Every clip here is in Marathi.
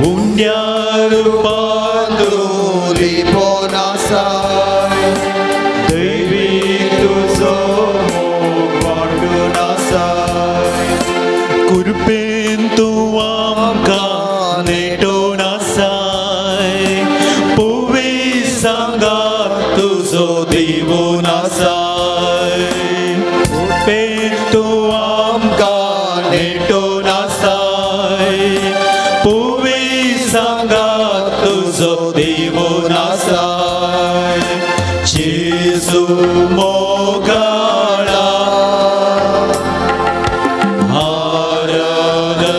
Unyaru Paduli Ponasai Devi Tuzo Vandu Nasai Kurpintu Amka Neto Nasai Puvi Sangha Tuzo Divu Nasai Kurpintu Amka Neto Nasai Puvi Sangha Tuzo Divu Nasai Jesu Mogala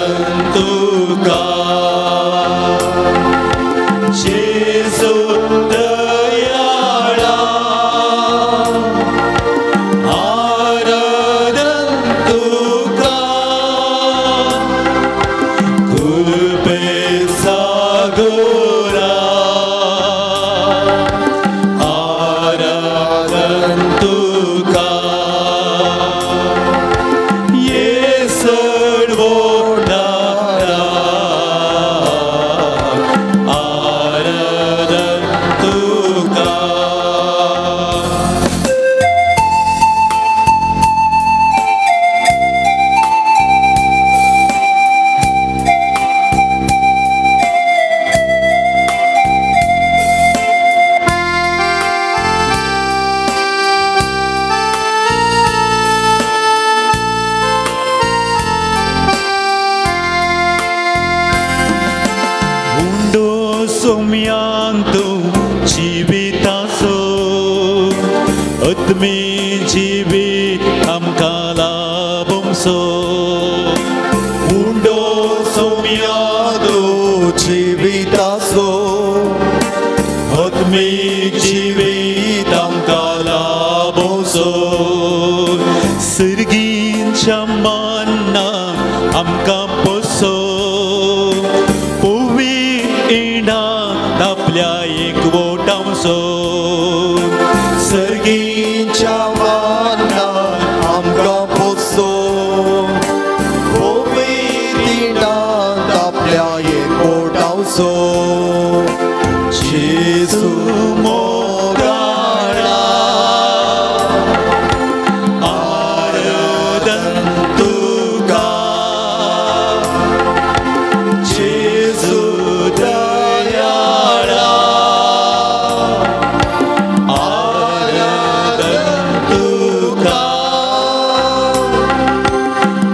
Haradantuka Jesu Dayala Haradantuka Kulpe Sagura Haradantuka Yesud Vodara Haradantuka Undo sumyantu jivitaso Utmi jivi amkala bumso Undo sumyantu jivitaso Utmi jivi amkala bumso Sirgin chamana amka poso Puvi ina taplia ekvotamso Sergin chamana amka poso Puvi ina taplia ekvotamso Jesu Mogala Haradantuka Jesu Dayala Haradantuka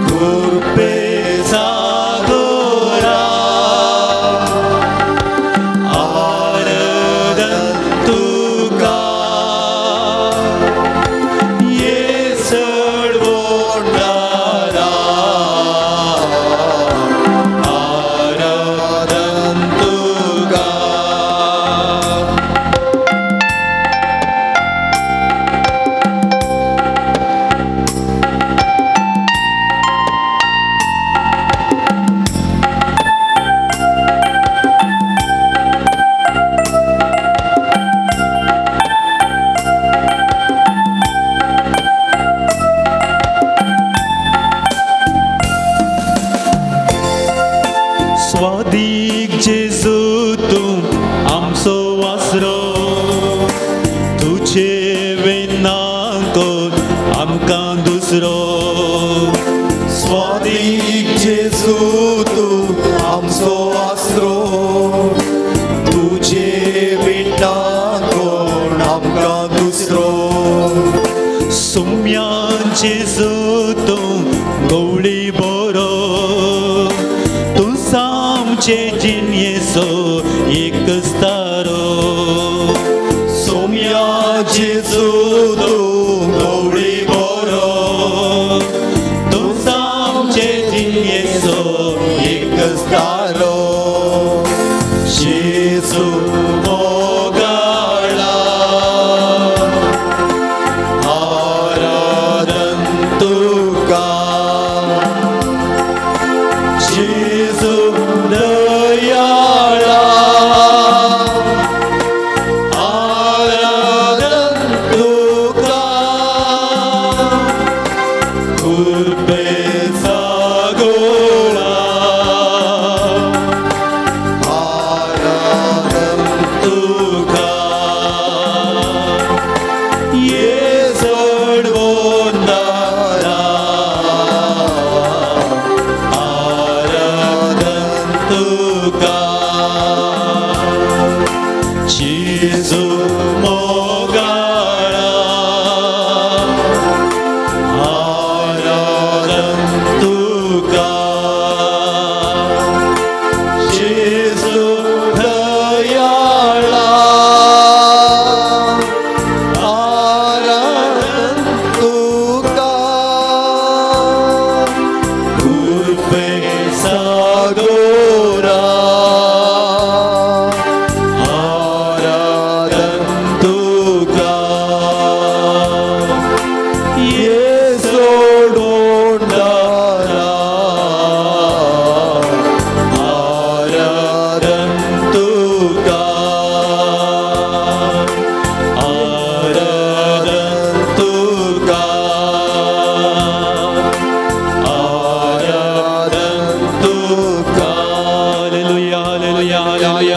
Kurpe Sagura Haradantuka Yesud Vodara Haradantuka Swadik Jesu tu amso asro Tuche venakot amkan dusro Swadik Jesu tu amso asro Tuche venakot amkan dusro Sumyan Jesu tu gauli boro Chejin Yeso ek staro Somya Jesu do gauri boro Tu sam chejin Yeso ek staro Jesu Mogala Haradantuka Jesu Dayala Haradantuka Kurpe Sagura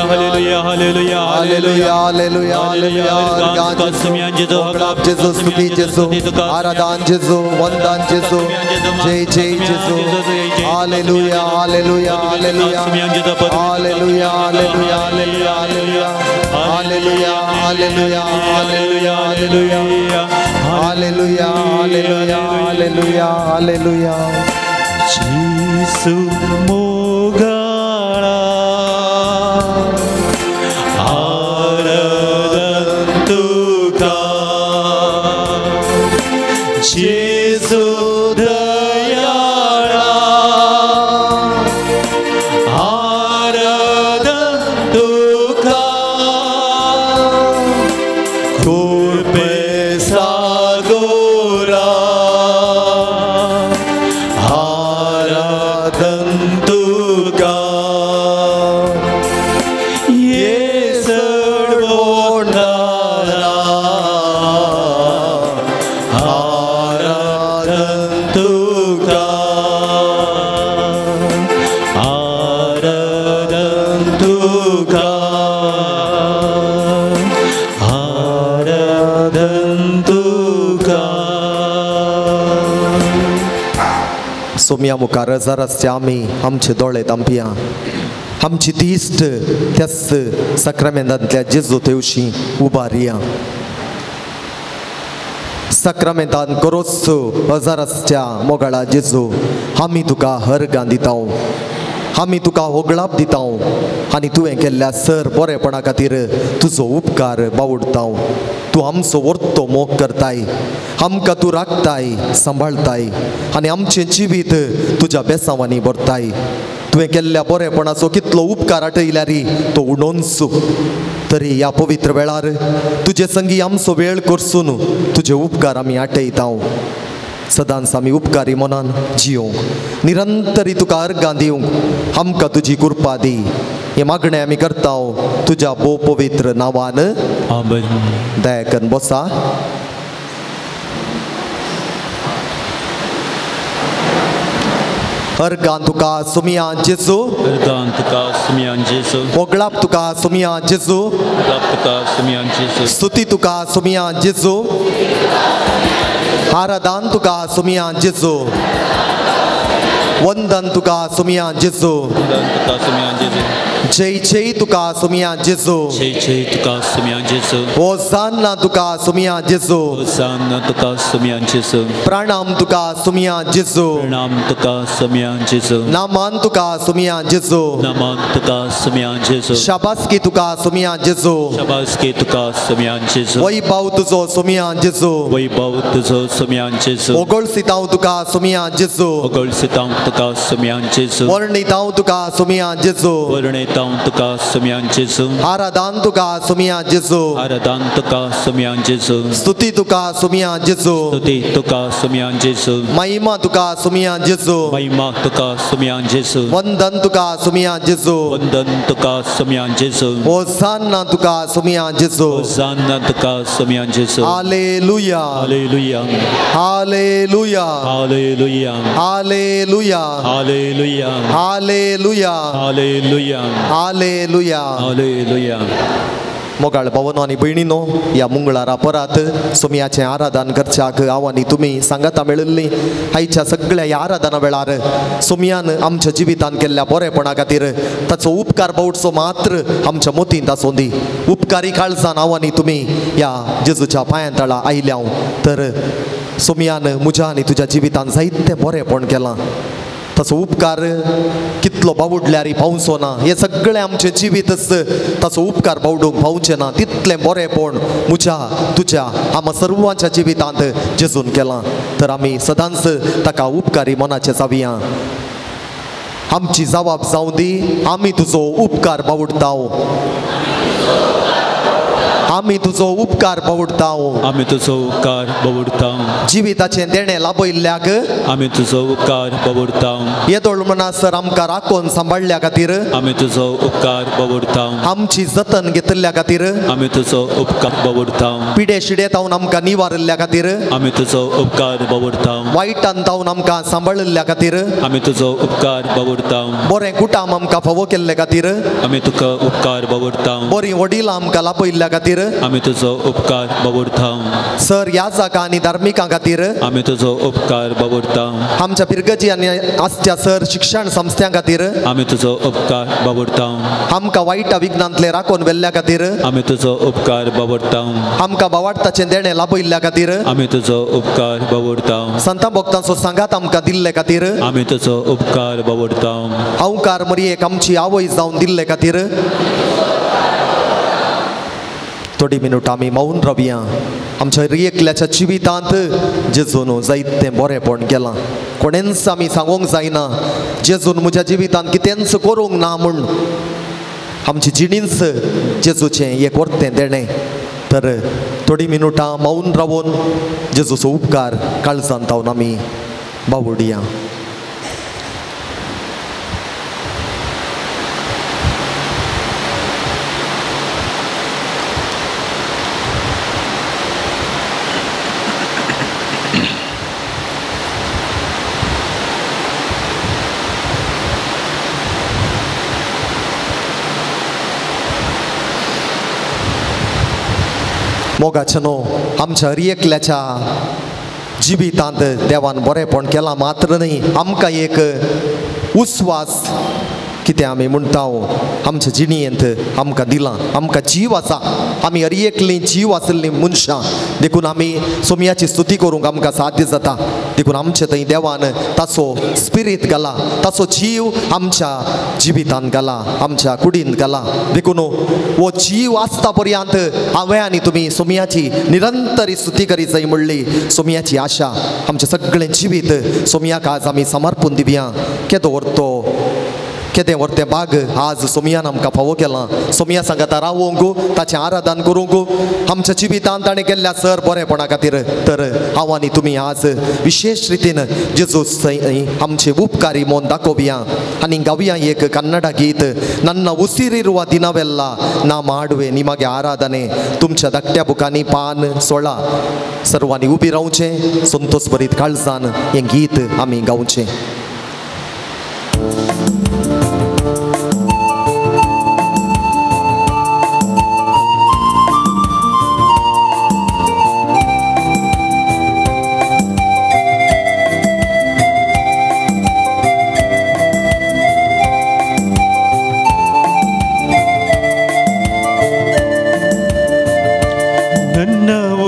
hallelujah hallelujah hallelujah hallelujah hallelujah ओगळाप जेजू स्तुती जेजू आराधन जेजू वंदन जेजू जय जय जेजू hallelujah hallelujah hallelujah hallelujah hallelujah hallelujah hallelujah hallelujah hallelujah hallelujah hallelujah hallelujah hallelujah hallelujah जीसु मोगळा आराधन तुका जेजू दयाळा आराधन तुका कृपे सागोरा आराधन तुका येसड बोलणारा आराधन तुका आराधन तुका आराधन तुका सोम्या मुखार जरासचे आमी आमचे दोळे तांपया आमची तिश्ट त्याच सक्रामेंतांतल्या जेजू तेवशी उबारया सक्रामेंतान कोरोसो अजारासच्या मोगाळा जेजू आमी तुका हरगां दिताव आमी तुका होगळाप दिताव आनी तुवें केल्ल्या सर बरेपणा खातीर तुजो उपकार बावडताव तूं आमचो वर्तो मोग करताय आमकां तूं राखताय सांबाळताय आनी आमचें जिवीत तुज्या बेसांवांनी भरताय तुवें केल्ल्या बरेपणाचो कितलो उपकार आटयल्यार तो उडोवंचो तरी ह्या पवित्र वेळार तुजे संगी आमचो वेळ करसून तुजे उपकार आमी आटयताव सदांच आमी उपकारी मनान जियोंक निरंतरी तुका अर्गां दिवंक आमकां तुजी कृपा दी हें मागणें आमी करताव तुज्या भोव पवित्र नांवान आमेन दया करून बसा अर्गां तुका सुमिया जेजू अर्गां तुका सुमियान जेजू होगळाप तुका सुमिया जेजू होगळाप तुका सुमियान जेजू स्तुती तुका सुमिया जेजू आराधन तुका सुमिया जेजू वंदन तुका सुमिया जेजू वंदन तुका सुमियान जेजू जय जय तुका सुमिया जेजू जय जय तुका सुमियान जेजू होसाना तुका सुमिया जेजू होसाना तुका सुमियान जेजू प्रणाम तुका सुमिया जेजू प्रणाम तुका सुमियान जेजू नामान तुका सुमिया जेजू नमन तुका सुमियान जेजू शाबासकी तुका सुमिया जेजू शाबासकी तुका सुमियान जेजू वैभव तुजो सुमिया जेजू वैभव तुजो सुमियान जेजू ओगळसिताव तुका सुमिया जेजू ओगळसिताव तुका सुमियान जेजू वर्णिताव तुका सुमिया जेजू वर्णिताव तुका सुमियान जेजू आराधन तुका सुमिया जेजू आराधन तुका सुमियान जेजू स्तुती तुका सुमिया जेजू स्तुती तुका सुमियान जेजू महिमा तुका सुमिया जेजू महिमा तुका सुमियान जेजू वंदन तुका सुमिया जेजू वंदन तुका सुमियान जेजू होसाना तुका सुमिया जेजू होसाना तुका सुमियान जेजू hallelujah hallelujah hallelujah hallelujah hallelujah hallelujah hallelujah hallelujah hallelujah hallelujah मोगाळ भावनो आनी भयणीनो ह्या मंगळारा परात सुमयाचें आराधन करच्याक आव्हानी तुमी सांगाता मेळिल्लीं आयच्या सगळ्या ह्या आराधना वेळार सुमयान आमच्या जिवितान केल्ल्या बरेपणा खातीर ताचो उपकार बावडचो मात्र आमच्या मोतींत आसूं दी उपकारी काळजान आव्हानी तुमी ह्या जेजूच्या पांयां तळा आयल्या तर सुमयान म्हज्या आनी तुज्या जिवितान जायतें बरेपण केलां ताचो उपकार कितलो बावडल्यार पावचो ना हे सगळें आमचें जिवीतच ताचो उपकार बावडूंक पावचें ना तितलें बरेंपण म्हज्या तुज्या आमी सर्वांच्या जिवितांत जेजून केलां तर आमी सदांच ताका उपकारी मनाचें जावया आमची जबाब जावं दी आमी तुजो उपकार बावडटाव आमी तुजो उपकार पवडता आमी तुजो उपकार पवडता जिविताचें देणें लाभयल्ल्याक आमी तुजो उपकार पवडता येदोळ मनासर आमकां राखून सांबाळल्या खातीर आमी तुजो उपकार पवडता आमची जतन घेतल्या खातीर आमी तुजो उपकार पवडता पिडे शिडेतावन आमकां निवारल्ल्या खातीर आमी तुजो उपकार पवडता वायटांतावन आमकां सांबाळल्ल्या खातीर आमी तुजो उपकार पवडता बरें कुटाम आमकां फावो केल्ले खातीर आमी तुका उपकार पवडता बरीं वडिलां आमकां लाभयल्ल्या खातीर आमी तुजो उपकार पवडता सर याजकां आनी धार्मिकां खातीर आमी तुजो उपकार पवडता आमच्या पिरगजी आनी आसच्या सर शिक्षण संस्थां खातीर आमी तुजो उपकार पवडता आमकां वायटा विघ्नांतले राखून व्हेल्ल्या खातीर आमी तुजो उपकार पवडता आमकां भावार्थाचें देणें लाभयल्ल्या खातीर आमी तुजो उपकार पवडता संतां भक्तांचो सांगात आमकां दिल्ले खातीर आमी तुजो उपकार पवडता अवकार मरयेक आमची आवय जावन दिल्ले खातीर थोडी मिनूट आमी मौन रावया आमच्या एकल्याच्या जिवितांत जेजून जायतें बरेंपण केलां कोणेंच आमी सांगूंक जायना जेजून म्हज्या जिवितांत कितेंच करूंक ना म्हूण आमची जिणींच जेजूचें एक व्हरतें देणें तर थोडी मिनटां मौन रावून जेजूचो उपकार काळजांत तावन आमी बावडया मोगाच्या न्हू आमच्या एकल्याच्या जिवितांत देवान बरेंपण केलां मात्र न्ही आमकां एक उस्वास कितें आमी म्हणटा आमच्या जिणयेंत आमकां दिलां आमकां जीव आसा आमी एकलीं जीव आसलीं मनशां देखून आमी सोमयाची स्तुती करूंक आमकां साध्य जाता देखून आमचे थंय देवान ताचो स्पिरीट घाला ताचो जीव आमच्या जिवितांत घाला आमच्या कुडींत घाला देखून हो जीव आसता पर्यंत हांवें आनी तुमी सोमयाची निरंतर स्तुती करी जाय म्हणली सोमयाची आशा आमचें सगळें जिवीत सोमयाक आज आमी समर्पून दिवया केदो व्हरतो केदें व्हरतें बाग आज सोमयान आमकां फावो केलां सोमया सांगाता रावूंक ताचें आराधन करूंक आमच्या जिवितांत ताणें केल्ल्या सर बरेपणा खातीर तर हांव आनी तुमी आज विशेष रितीन जेजूस आमचे उपकारी मोन दाखोवया आनी गावया एक कन्नड गीत नन्न उसिरिरुव दिनवेल्ल ना माडुवे निमगे आराधने तुमच्या धाकट्या बुकांनी पान 16 सर्वांनी उबी रावचें संतोष भरीत काळजान हें गीत आमी गावचें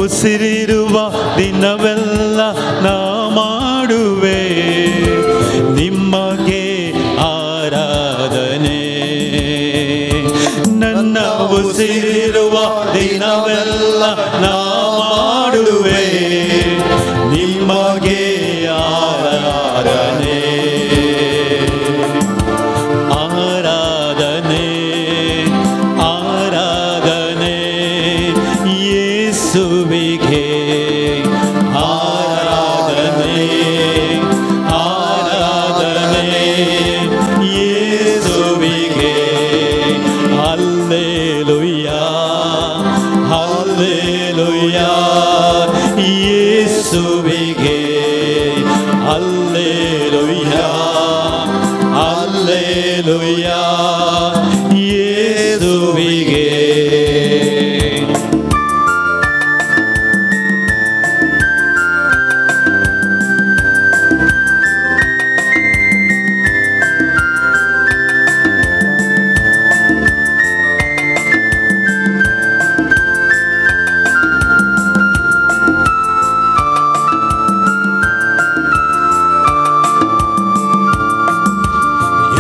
ಉಸಿರಿರುವ ದಿನವೆಲ್ಲ ನಾ ಮಾಡುವೆ ನಿಮಗೆ ಆರಾಧನೆ ನನ್ನ ಉಸಿರಿರುವ ದಿನವೆಲ್ಲ ನಾ ಮಾಡುವೆ ನಿಮಗೆ ಆರಾಧನೆ ಆರಾಧನೆ ಆರಾಧನೆ ಯೇಸುವಿಗೆ ಆರಾಧನೆ ಆರಾಧನೆ ಯೇಸುವಿಗೆ ಹಲ್ಲೆಲೂಯಾ ಹಲ್ಲೆಲೂಯಾ ಯೇಸುವಿಗೆ ಹಲ್ಲೆಲೂಯಾ ಹಲ್ಲೆಲೂಯಾ ಯೇಸುವಿಗೆ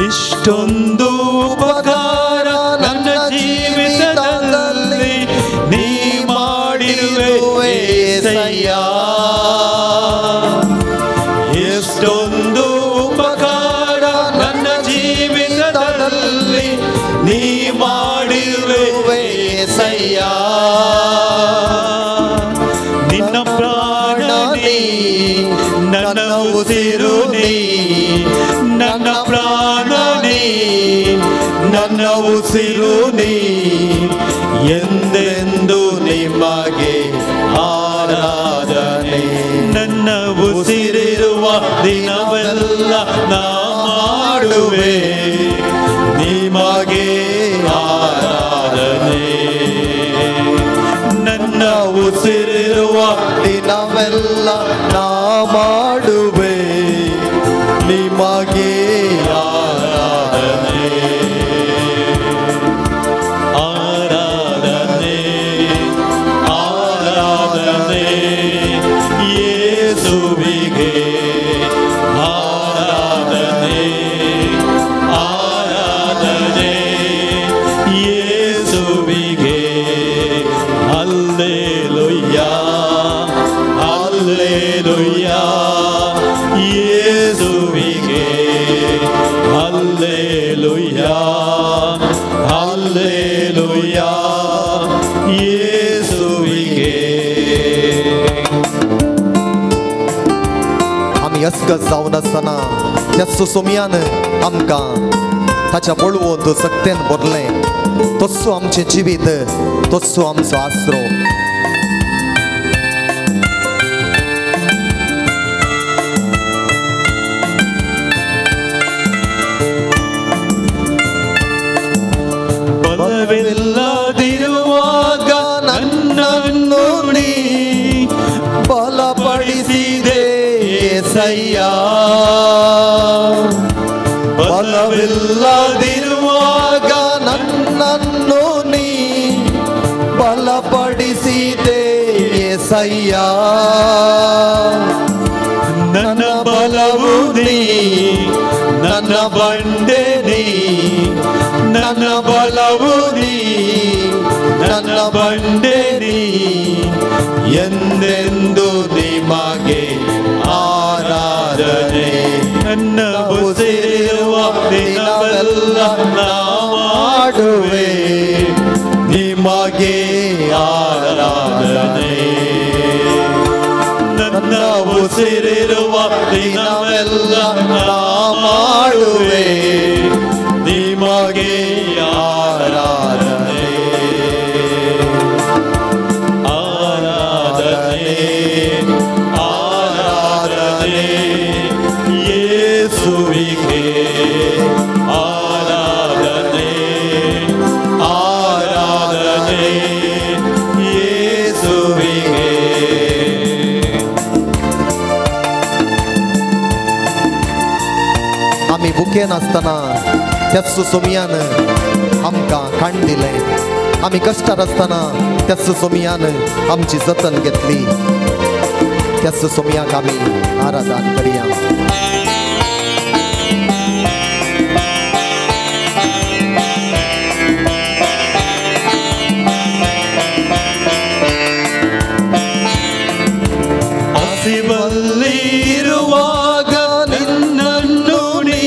ಇಷ್ಟೊಂದು ಉಪಕಾರ ನನ್ನ ಜೀವಿತದಲ್ಲಿ ನೀ ಮಾಡಿರುವೆ యేసయ్య ಎಷ್ಟೊಂದು ಉಪಕಾರ ನನ್ನ ಜೀವಿತದಲ್ಲಿ ನೀ ಮಾಡಿರುವೆ ಮಾಡಿರುವೆ ಏಸಯ್ಯ ನಿನ್ನ ಪ್ರಾಣ ನೀ ನನ್ನ ಉಸಿರು ನೀ ನನ್ನ ಪ್ರಾಣ ನೀ ನನ್ನ ಉಸಿರು ನೀ ಎಂದೆಂದು ನಿಮಗೆ ಆರಾಧನೆ ನನ್ನ ಉಸಿರಿರುವ ದಿನವೆಲ್ಲ ನಾ ಮಾಡುವೆ ನಿಮಗೆ ಆರಾಧನೆ ನನ್ನ ಉಸಿರಿರುವ ದಿನವೆಲ್ಲ ನಾ ಮಾಡುವೆ ನಿಮಗೆ ಆರಾಧನೆ ಆರಾಧನೆ ಆರಾಧನೆ ಯೇಸುವಿಗೆ ಆರಾಧನೆ ಆರಾಧನೆ ಯೇಸುವಿಗೆ ಹಲ್ಲೆಲೂಯಾ ಹಲ್ಲೆಲೂಯಾ ಯೇಸುವಿಗೆ ಹಲ್ಲೆಲೂಯಾ ಹಲ್ಲೆಲೂಯಾ ಯೇಸುವಿಗೆ आम्ही असगत जाऊन असताना त्या सुसोमियानं आमकां ताच्या बळवून तो सक्तेन भरलें तस्सो आमचें जिवीत तस्सो आमचो आसरो ಬಲವಿಲ್ಲದಿರುವಾಗ ನನ್ನನ್ನು ನೀ ಬಲಪಡಿಸಿದೆ ಏಸಯ್ಯ ಬಲವಿಲ್ಲದಿರುವಾಗ ನನ್ನನ್ನು ನೀ ಬಲಪಡಿಸಿದೆ ಏಸಯ್ಯ ನನ್ನ ಬಲವು ನೀ ನನ್ನ ಬಂಡೆ ನೀ ನನ್ನ ಬಲವು ನೀ ನನ್ನ ಬಂಡೆ ನೀ ಎಂದೆಂದು ನಿಮಗೆ ಆರಾಧನೆ ನನ್ನ ಉಸಿರಿರುವ ದಿನವೆಲ್ಲ ನಾ ಮಾಡುವೆ ನಿಮಗೆ ಆರಾಧನೆ ನನ್ನ ಉಸಿರಿರುವ ದಿನವೆಲ್ಲ ನಾ ಮಾಡುವೆ ನಿಮಗೆ ಆರಾಧನೆ ಆರಾಧನೆ ಆರಾಧನೆ ಯೇಸುವಿಗೆ ಆರಾಧನೆ ಆರಾಧನೆ ಯೇಸುವಿಗೆ आम्ही भुकेन असताना त्या सुसोमियानं आमकां खाण दिलें आम्ही कश्टार असताना त्या सुसोमियानं आमची जतन घेतली त्या सुसोमियाक आमी आराधन करया ಹಸಿವಲ್ಲಿರುವಾಗ ನಿನ್ನನ್ನು ನೀ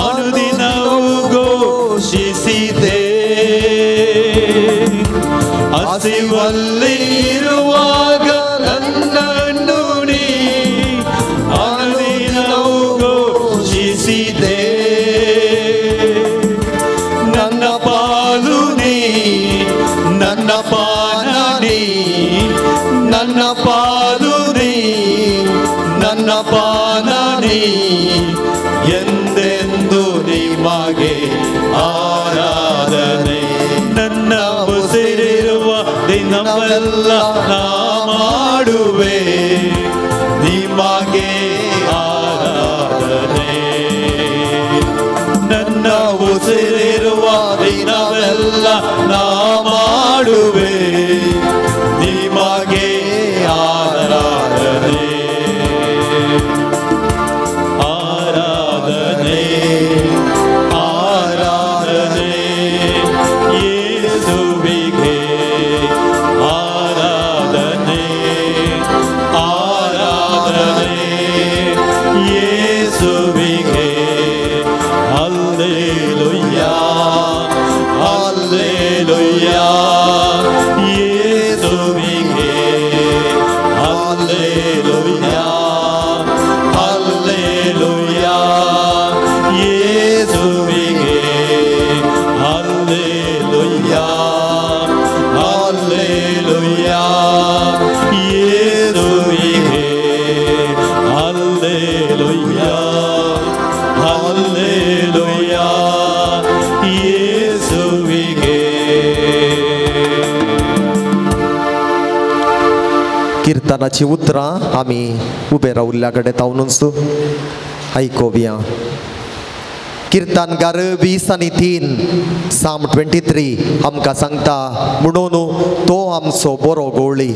ಅನುದಿನವೂ ಘೋಷಿಸಿದೆ ಹಸಿವಲ್ಲಿರುವಾಗ ನನ್ನನ್ನು ನೀ ಅನುದಿನವೂ ಘೋಷಿಸಿದೆ ನನ್ನ ಪಾಲು ನೀ ನನ್ನ ಪಾನ ನೀ ನನ್ನ ಪಾಲು ನೀ ನನ್ನ ಪಾನ ನೀ ಎಂದೆಂದು ನಿಮಗೆ ಆರಾಧನೆ ನನ್ನ ಉಸಿರಿರುವ ದಿನವೆಲ್ಲ ನಾ ಮಾಡುವೆ ನಿಮಗೆ ಆರಾಧನೆ ನನ್ನ ಉಸಿರಿರುವ ದಿನವೆಲ್ಲ ನಾ ಮಾಡುವೆ ನಿಮಗೆ ಆರಾಧನೆ ಆರಾಧನೆ ಆರಾಧನೆ ಯೇಸುವಿಗೆ ಆರಾಧನೆ ಆರಾಧನೆ ಯೇಸುವಿಗೆ ಹಲ್ಲೆಲೂಯಾ ಹಲ್ಲೆಲೂಯಾ किर्तनाची उतरां आमी उबे रावल्ल्या कडेन तावनूच आयकोवया. किर्तनगार 20 आणि 3 साम 23 आमकां सांगता म्हणून तो आमचो बरो गवळी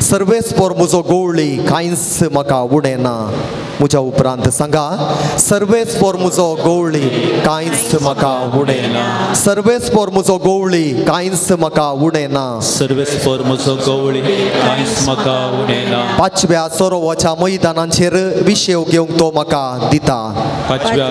सर्वेस्पर म्हजो गवळी कांयच म्हाका उणें ना. म्हज्या उपरांत सांगा सर्वेस्पर म्हजो गवळी कांयच म्हाका उणें ना. सर्वेस्पर म्हजो गवळी कांयच म्हाका उणें ना. सर्वेस्पर म्हजो गवळी कांयच म्हाका उणें ना. 5व्या सरोवाच्या मैदानाचेर विशेव घेवंक तो म्हाका दिता. 5व्या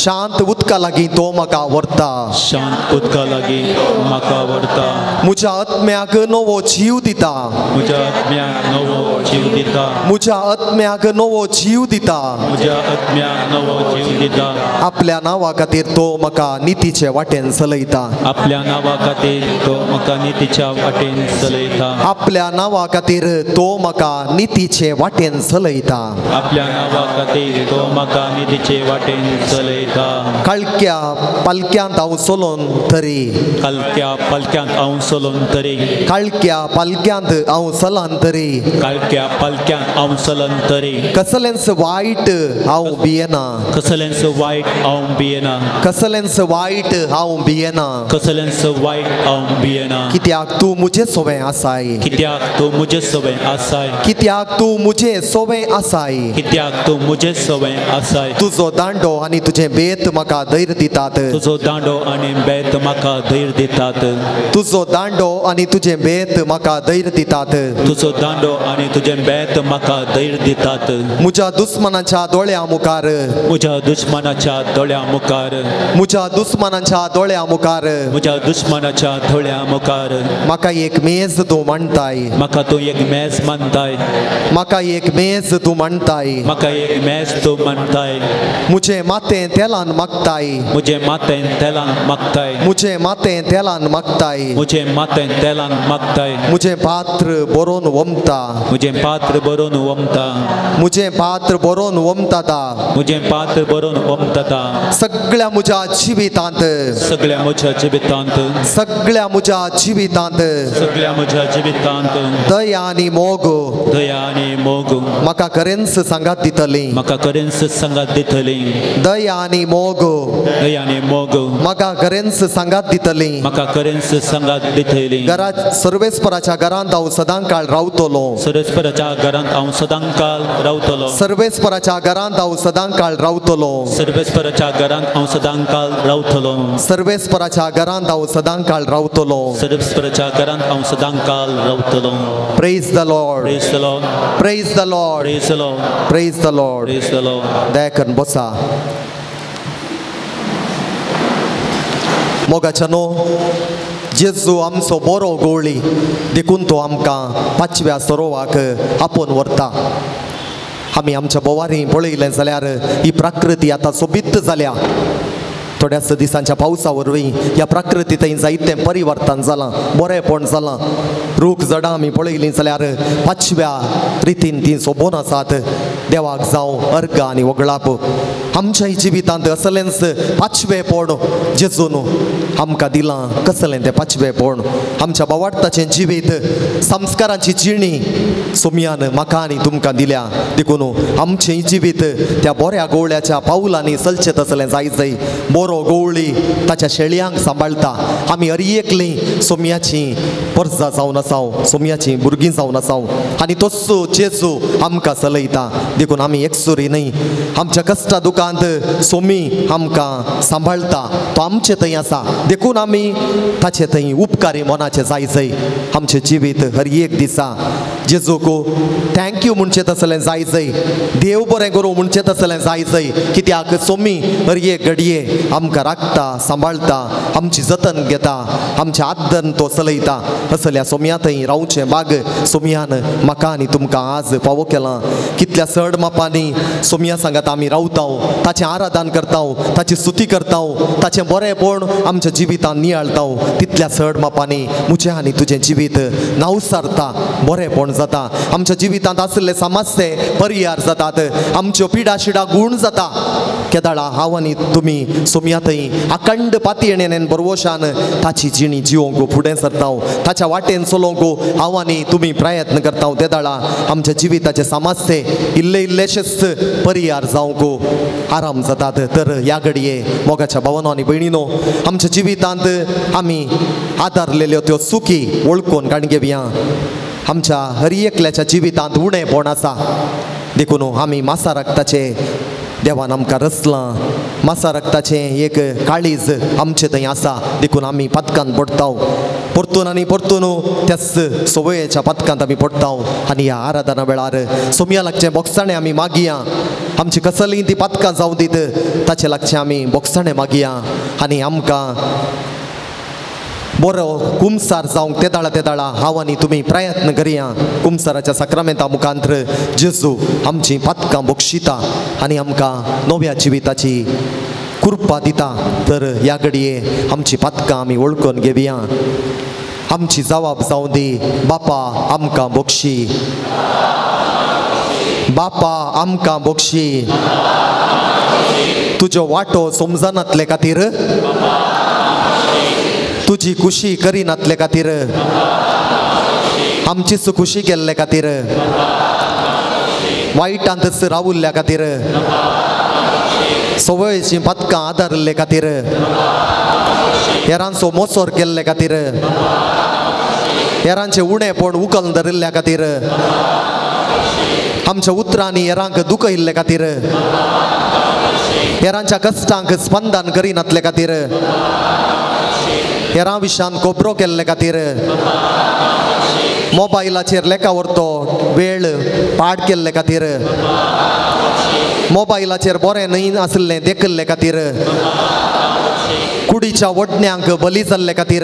शांत उदका लागीं तो म्हाका व्हरता. शांत उदका लागीं म्हाका व्हरता. म्हज्या आत्म्याक नवो जीव दिता. म्हज्या आत्म्याक नवो जीव दिता. म्हज्या आत्म्याक नवो जीव दिता. म्हज्या आत्म्याक नवो जीव दिता. आपल्या नांवा खातीर तो म्हाका नितीचे वाटेन चलयता. आपल्या नांवा खातीर तो म्हाका नितीच्या वाटेन चलयता. आपल्या नांवा खातीर तो म्हाका नितीचे वाटेन चलयता. आपल्या नांवा खातीर तो म्हाका नितीचे वाटेन चलयता. काळक्या पालक्यांत हांव चलोन तरी कालक्या पालक्यांत हांव चलोन तरी काळक्या पालक्यांत हांव चलान तरी कालक्या पालक्यांत हांव चलन तरी कसलेंच वायट हांव भियेना. कसलेंच वायट हांव भियेना. कसलेंच वायट हांव भियेना. कसलेंच वायट हांव भियेना. कित्याक तूं म्हजें सोवें आसाय. कित्याक तूं म्हजें सवय आसाय. कित्याक तूं म्हजें सोवें आसाय. कित्याक तूं म्हजें सवय आसाय. तुजो दांडो आनी तुजें बेत म्हाका धैर्य दितात. तुजो दांडो आनी बेत म्हाका धैर्य दितात. तुजो दांडो आनी तुजें बेत म्हाका धैर्य दितात. तुजो दांडो आनी तुजें बेत म्हाका धैर्य दितात. म्हज्या दुस्मनाच्या दोळ्या मुखार म्हज्या दुश्मनाच्या दोळ्या मुखार म्हज्या दुस्मनाच्या दोळ्या मुखार म्हज्या दुश्मनाच्या दोळ्या मुखार म्हाका एक मेज तूं मांडटाय. म्हाका तूं एक मेज मानताय. म्हाका एक मेज तूं मांडटाय. म्हाका एक मेज तूं मानताय. म्हजें मातें तेलान मागताय. म्हजें मातें तेलान मागताय. म्हजें मातें तेलान मागताय. म्हजें मातें तेलान मागताय. म्हजें पात्र बरोवन वमता. म्हजें पात्र बरोवन वमता. म्हजें पात्र बरोवन वमताता. म्हजें पात्र बरोवन वमतता. सगळ्या म्हज्या जिवितांत सगळ्या म्हज्या जिवितांत सगळ्या म्हज्या जिवितांत सगळ्या म्हज्या जिवितांत दया आनी मोग दया आनी मोग म्हाका खरेंच सांगात दितली. म्हाका खरेंच सांगात दितली. दया आनी मोग दया आनी मोग म्हाका खरेंच सांगात दितली. म्हाका खरेंच सांगात दितली. घरात सर्वेस्पराच्या घरांत हांव सदां काळ रावतलो. सर्वेस्पराच्या घरांत हांव सदां काळ रावतलो. सर्वेस्पराच्या घरांत हांव सदां काळ रावतलो. सर्वेस्पराच्या घरांत हांव सदां काळ रावतलो. सर्वेस्पराच्या घरांत हांव सदां काळ रावतलो. सर्वेस्पराच्या घरांत हांव सदां काळ रावतलो. Praise the Lord. Praise the Lord. Praise the Lord. Praise the Lord. Praise the Lord. Praise the Lord. दया करून बसा. मोगाच्या न्हू जेजू आमचो बरो गवळी देखून तो आमकां 5व्या सरोवाक आपोवन व्हरता. आमी आमच्या बोवारी पळयलें जाल्यार ही प्रकृती आतां सोबीत जाल्या. थोड्याच दिसांच्या पावसा वरवीं ह्या प्रकृतींत जायतें परिवर्तन जालां. बरेंपण जालां. रूख झाडां आमी पळयलीं जाल्यार 5व्या रितीन तीं सोबोन आसात. देवाक जावं अर्घ आनी वगळाप. आमच्याय जिवितांत असलेंच 5वेंपण जेजून आमकां दिलां. कसलें तें 5वेंपण? आमच्या बावार्थाचें जिवीत संस्कारांची जिणी सोमयान म्हाका आनी तुमकां दिल्या. देखून आमचें जिवीत त्या बऱ्या गवळ्याच्या पावलांनी चलचें तसलें जायचंय. बरो गवळी ताच्या शेळयांक सांबाळटा. आमी हरएकलीं सोमयाचीं परजां जावन आसाव. सोमयाचीं भुरगीं जावन आसाव. आनी तस्सो जेजू आमकां चलयता. देखून आमी एकसुरी न्ही. आमच्या कश्टा दुखांत सोमी आमकां सांबाळटा. तो आमचे थंय आसा. देखून आमी ताचे थंय उपकारी मनाचें जायचंय. आमचें जिवीत हर एक दिसा जेजूक थँक्यू म्हणचें तसलें जायचंय. देव बरें करूं म्हणचें तसलें जायचंय. कित्याक सोमी हर एक घडये आमकां राखता, सांबाळटा, आमची जतन घेता, आमच्या आदन तो चलयता. असल्या सोमया थंय रावचें भाग सोमयान म्हाका आनी तुमकां आज फावो केलां. कितल्या चड मापांनी सोमया सांगात आमी रावताव, ताचें आराधन करताव, ताची स्तुती करताव, ताचें बरेंपण आमच्या जिवितांत नियाळताव. तितल्या चड मापांनी म्हजें आनी तुजें जिवीत नांवसारता, बरेंपण जाता आमच्या जिवितांत आसले समस्ये परिहार जातात आमच्यो पिडा शिडा गूण जाता केदाळा हांव आनी तुमी सोमया थंय अखंड पातयेणेन बरवशान ताची जिणी जिवोंक फुडें सरता ताच्या वाटेन चलोवंक हांव आनी तुमी प्रयत्न करता तेदाळा आमच्या जिविताचे समस्ये इल्ले इल्लेशेच परिहार जावंक आराम जातात तर ह्या घडये मोगाच्या भावांनो आनी भयणीनो आमच्या जिवितांत आमी आदारलेल्यो त्यो चुकी वळखून काडून घेवया आमच्या हर एकल्याच्या जिवितांत उणेपण आसा देखून आमी मासा रक्ताचे देवान आमकां रचलां मासा रक्ताचें एक काळीज आमचे थंय आसा देखून आमी पदकांत पडटा परतून आनी परतून त्याच सवयेच्या पदकांत आमी पडटा आनी ह्या आराधना वेळार सोमया लागचें बोगसाणें आमी मागया आमची कसलीं ती पदकां जावं दीत ताचे लागचें आमी बोगसाणें मागया आनी आमकां बरो कुमसार जावंक तेदाळा हांव आनी तुमी प्रयत्न करया कुमसाराच्या सक्रामेंता मुखांतर जेजू आमची पदकां बक्षिता आनी आमकां नव्या जिविताची कृपा दिता तर ह्या घडये आमची पदकां आमी वळखून घेवया आमची जबाब जावं दी बापा आमकां बक्षी बापा आमकां बक्षी तुजो वाटो समजनातले खातीर तुजी खुशी करिनातले खातीर आमचीच खुशी केल्ले खातीर वायटांतच रावुल्ल्या खातीर सवयीचीं पदकां आदारले खातीर हेरांचो मोसोर केल्ले खातीर हेरांचे उणेपण उखलून धरिल्ल्या खातीर आमच्या उतरांनी हेरांक दुखयल्ले खातीर हेरांच्या कश्टांक स्पंदन करिनातले खातीर हेरां विशयान कोबरो केल्ले खातीर मोबायलाचेर लेखा व्हरतो वेळ पाड केल्ले खातीर मोबायलाचेर बरें न्हय आसलें देखल्ले खातीर कुडीच्या वडण्यांक बली जाल्ले खातीर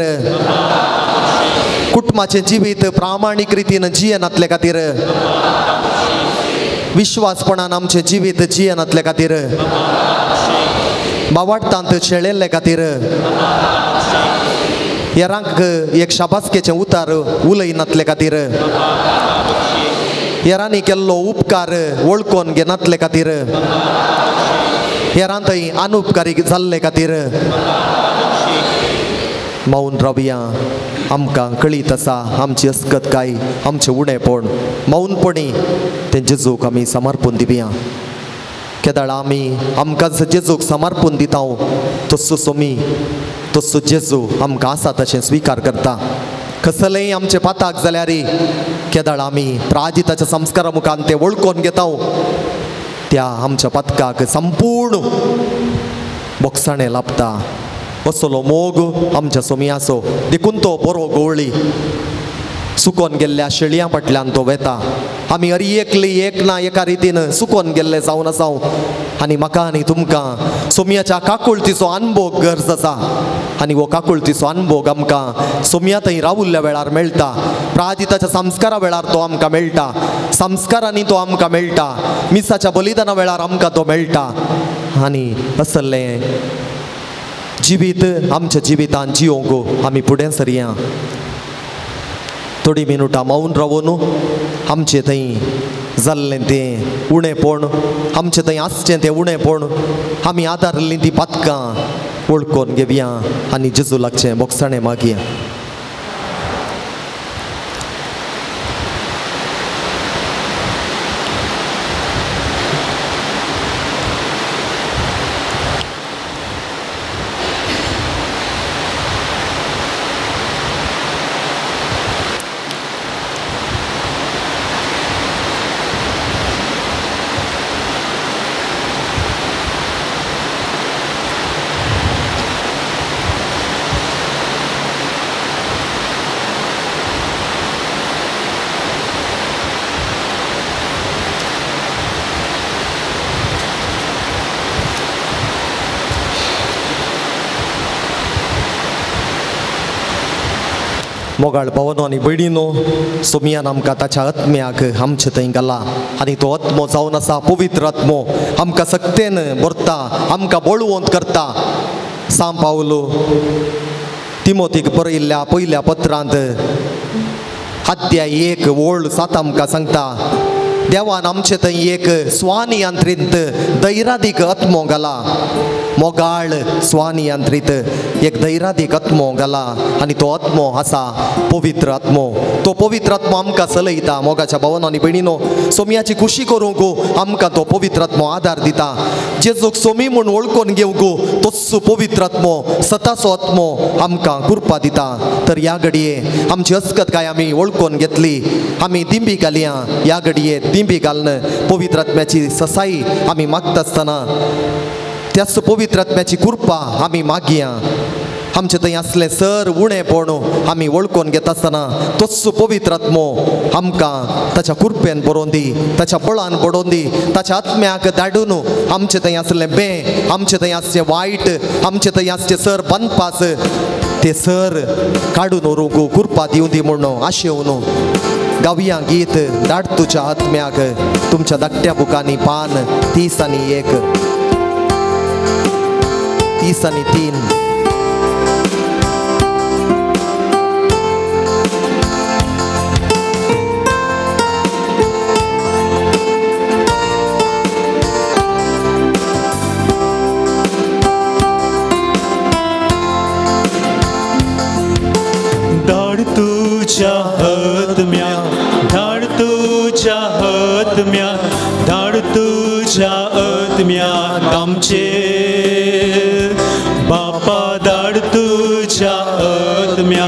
कुटुंबाचें जिवीत प्रामाणीक रितीन जियेनातले खातीर विश्वासपणान आमचें जिवीत जियेनातले खातीर बावार्थांत शेळिल्ले खातीर हेरांक एक शाबासकेचें उतार उलयनातले खातीर हेरांनी केल्लो उपकार वळखून घेनातले खातीर हेरां थंय अनुपकारी जाल्ले खातीर मौन रावया आमकां कळीत आसा आमची अस्कतकाय आमचें उणेपण मौनपणी तें जेजूक आमी समर्पण दिवया केदाळा आमी आमकां जेजूक समर्पण दिता तसो सोमी तसो जेजू आमकां आसा तशें स्विकार करता कसलेंय आमचें पाताक जाल्यार केदाळा आमी प्राजिताच्या संस्कारा मुखान तें वळखून घेता त्या आमच्या पदकाक संपूर्ण बोगसाणें लाभता असलो मोग आमच्या सोमयाचो देखून तो बरो गवळी सुकोन गेल्ल्या शेळयां फाटल्यान तो वेता आमी हर एकली एक ना एका रितीन सुकोन गेल्ले जावन आसा आनी म्हाका आनी तुमकां सोमयाच्या काकुळतीचो अनुभव गरज आसा आनी हो काकुळतीचो अनुभव आमकां सोमया थंय रावुल्ल्या वेळार मेळटा प्राजिताच्या संस्कारा वेळार तो आमकां मेळटा संस्कारांनी तो आमकां मेळटा मिसाच्या बलिदाना वेळार आमकां तो मेळटा आनी असलें जिवीत आमच्या जिवितांत जियोंक आमी फुडें सरया थोडी मिनटां मौन रावून आमचें थंय जाल्लें तें उणेपण आमचें थंय आसचें तें उणेपण आमी आदारलीं तीं पदकां वळखून घेवया आनी जेजू लागचें बोगसाणें मागया मोगाळ भावनो आनी भयणीनो सोमयान आमकां ताच्या आत्म्याक आमचे थंय घाला आनी तो आत्मो जावन आसा पवित्र आत्मो आमकां सक्तेन भरता आमकां बळवंत करता सांब पावलो तिमोथीक बरयल्ल्या पयल्या पत्रांत अध्याय 1 ओळ 7 आमकां सांगता देवान आमचे थंय एक स्वानियंत्रित दैरादीक आत्मो घाला मोगाळ स्वानियंत्रित एक दैरादीक आत्मो घाला आनी तो आत्मो आसा पवित्र आत्मो तो पवित्र आत्मो आमकां चलयता मोगाच्या भावांनो आनी भयणीनो सोमयाची खुशी करूंक आमकां तो पवित्र आत्मो आदार दिता जेजूक सोमी म्हूण वळखून घेवंक तोच पवित्र आत्मो सताचो आत्मो आमकां कृपा दिता तर ह्या घडये आमची अस्कत काय आमी वळखून घेतली आमी दिंबी घालया ह्या घडये दिंबी घालन पवित्र आत्म्याची ससाई आमी मागता आसतना त्याच पवित्र आत्म्याची कृपा आमी मागया आमचे थंय असलें सर उणेपण आमी वळखून घेता आसतना तोच पवित्र आत्मो आमकां ताच्या कृपेन बरोवन दी ताच्या बळान बडोवन दी ताच्या आत्म्याक धाडून आमचे थंय असलें बे आमचे थंय आसचें वायट आमचे थंय आसचें सर बांदपास ते सर काडून व्हरूंक कृपा दिवं दी म्हणून आशेवन गावया गीत धाड तुज्या आत्म्याक तुमच्या धाकट्या बुकांनी पान 30 आणि 1 30 आणि 3 धाड तुझ्या आत्म्या धाड तुझ्या आत्म्या धाड तुझ्या आत्म्याक आमचे बापा धाड तुझ्या आत्म्या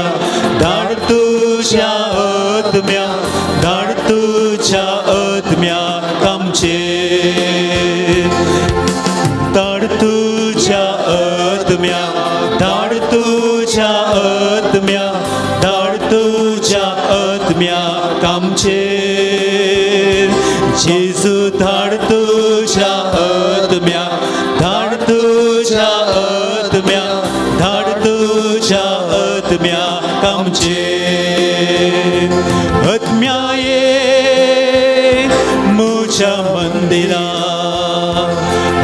धाड तुझ्या आत्म्या धाड तुझ्या आत्म्याक आमचे धाड तुझ्या आत्म्या धाड तुझ्या आत्म्या धाड तुझ्या आत्म्याक आमचे जेजू धाड तुझ्या आत्म्या धाड तुझ्या आत्म्या धाड तुझ्या आत्म्याक आमचे आत्म्या ये म्हज्या मंदिरा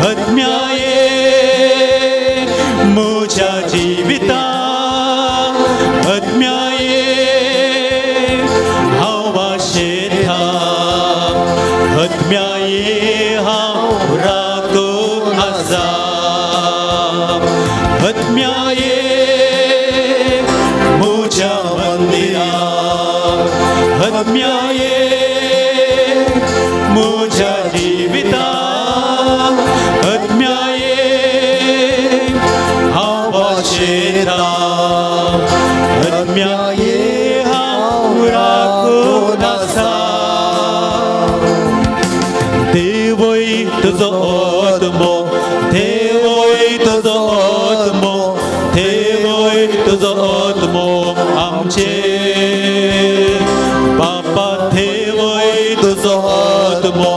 आत्म्या ये म्हज्या जिविता आत्म्या ये हांव वाशेता आत्म्या ये हांव राखून आसा आत्म्या ये म्हज्या मंदिरा आत्म्या ये म्हज्या जिविता आत्म्या ये हांव वाशेता आत्म्या ये हांव राखून आसा देवय तुजो आत्मो देवय तुजो आत्मो देवय तुजो आत्मो आमचे बापा देवय तुजो आत्मो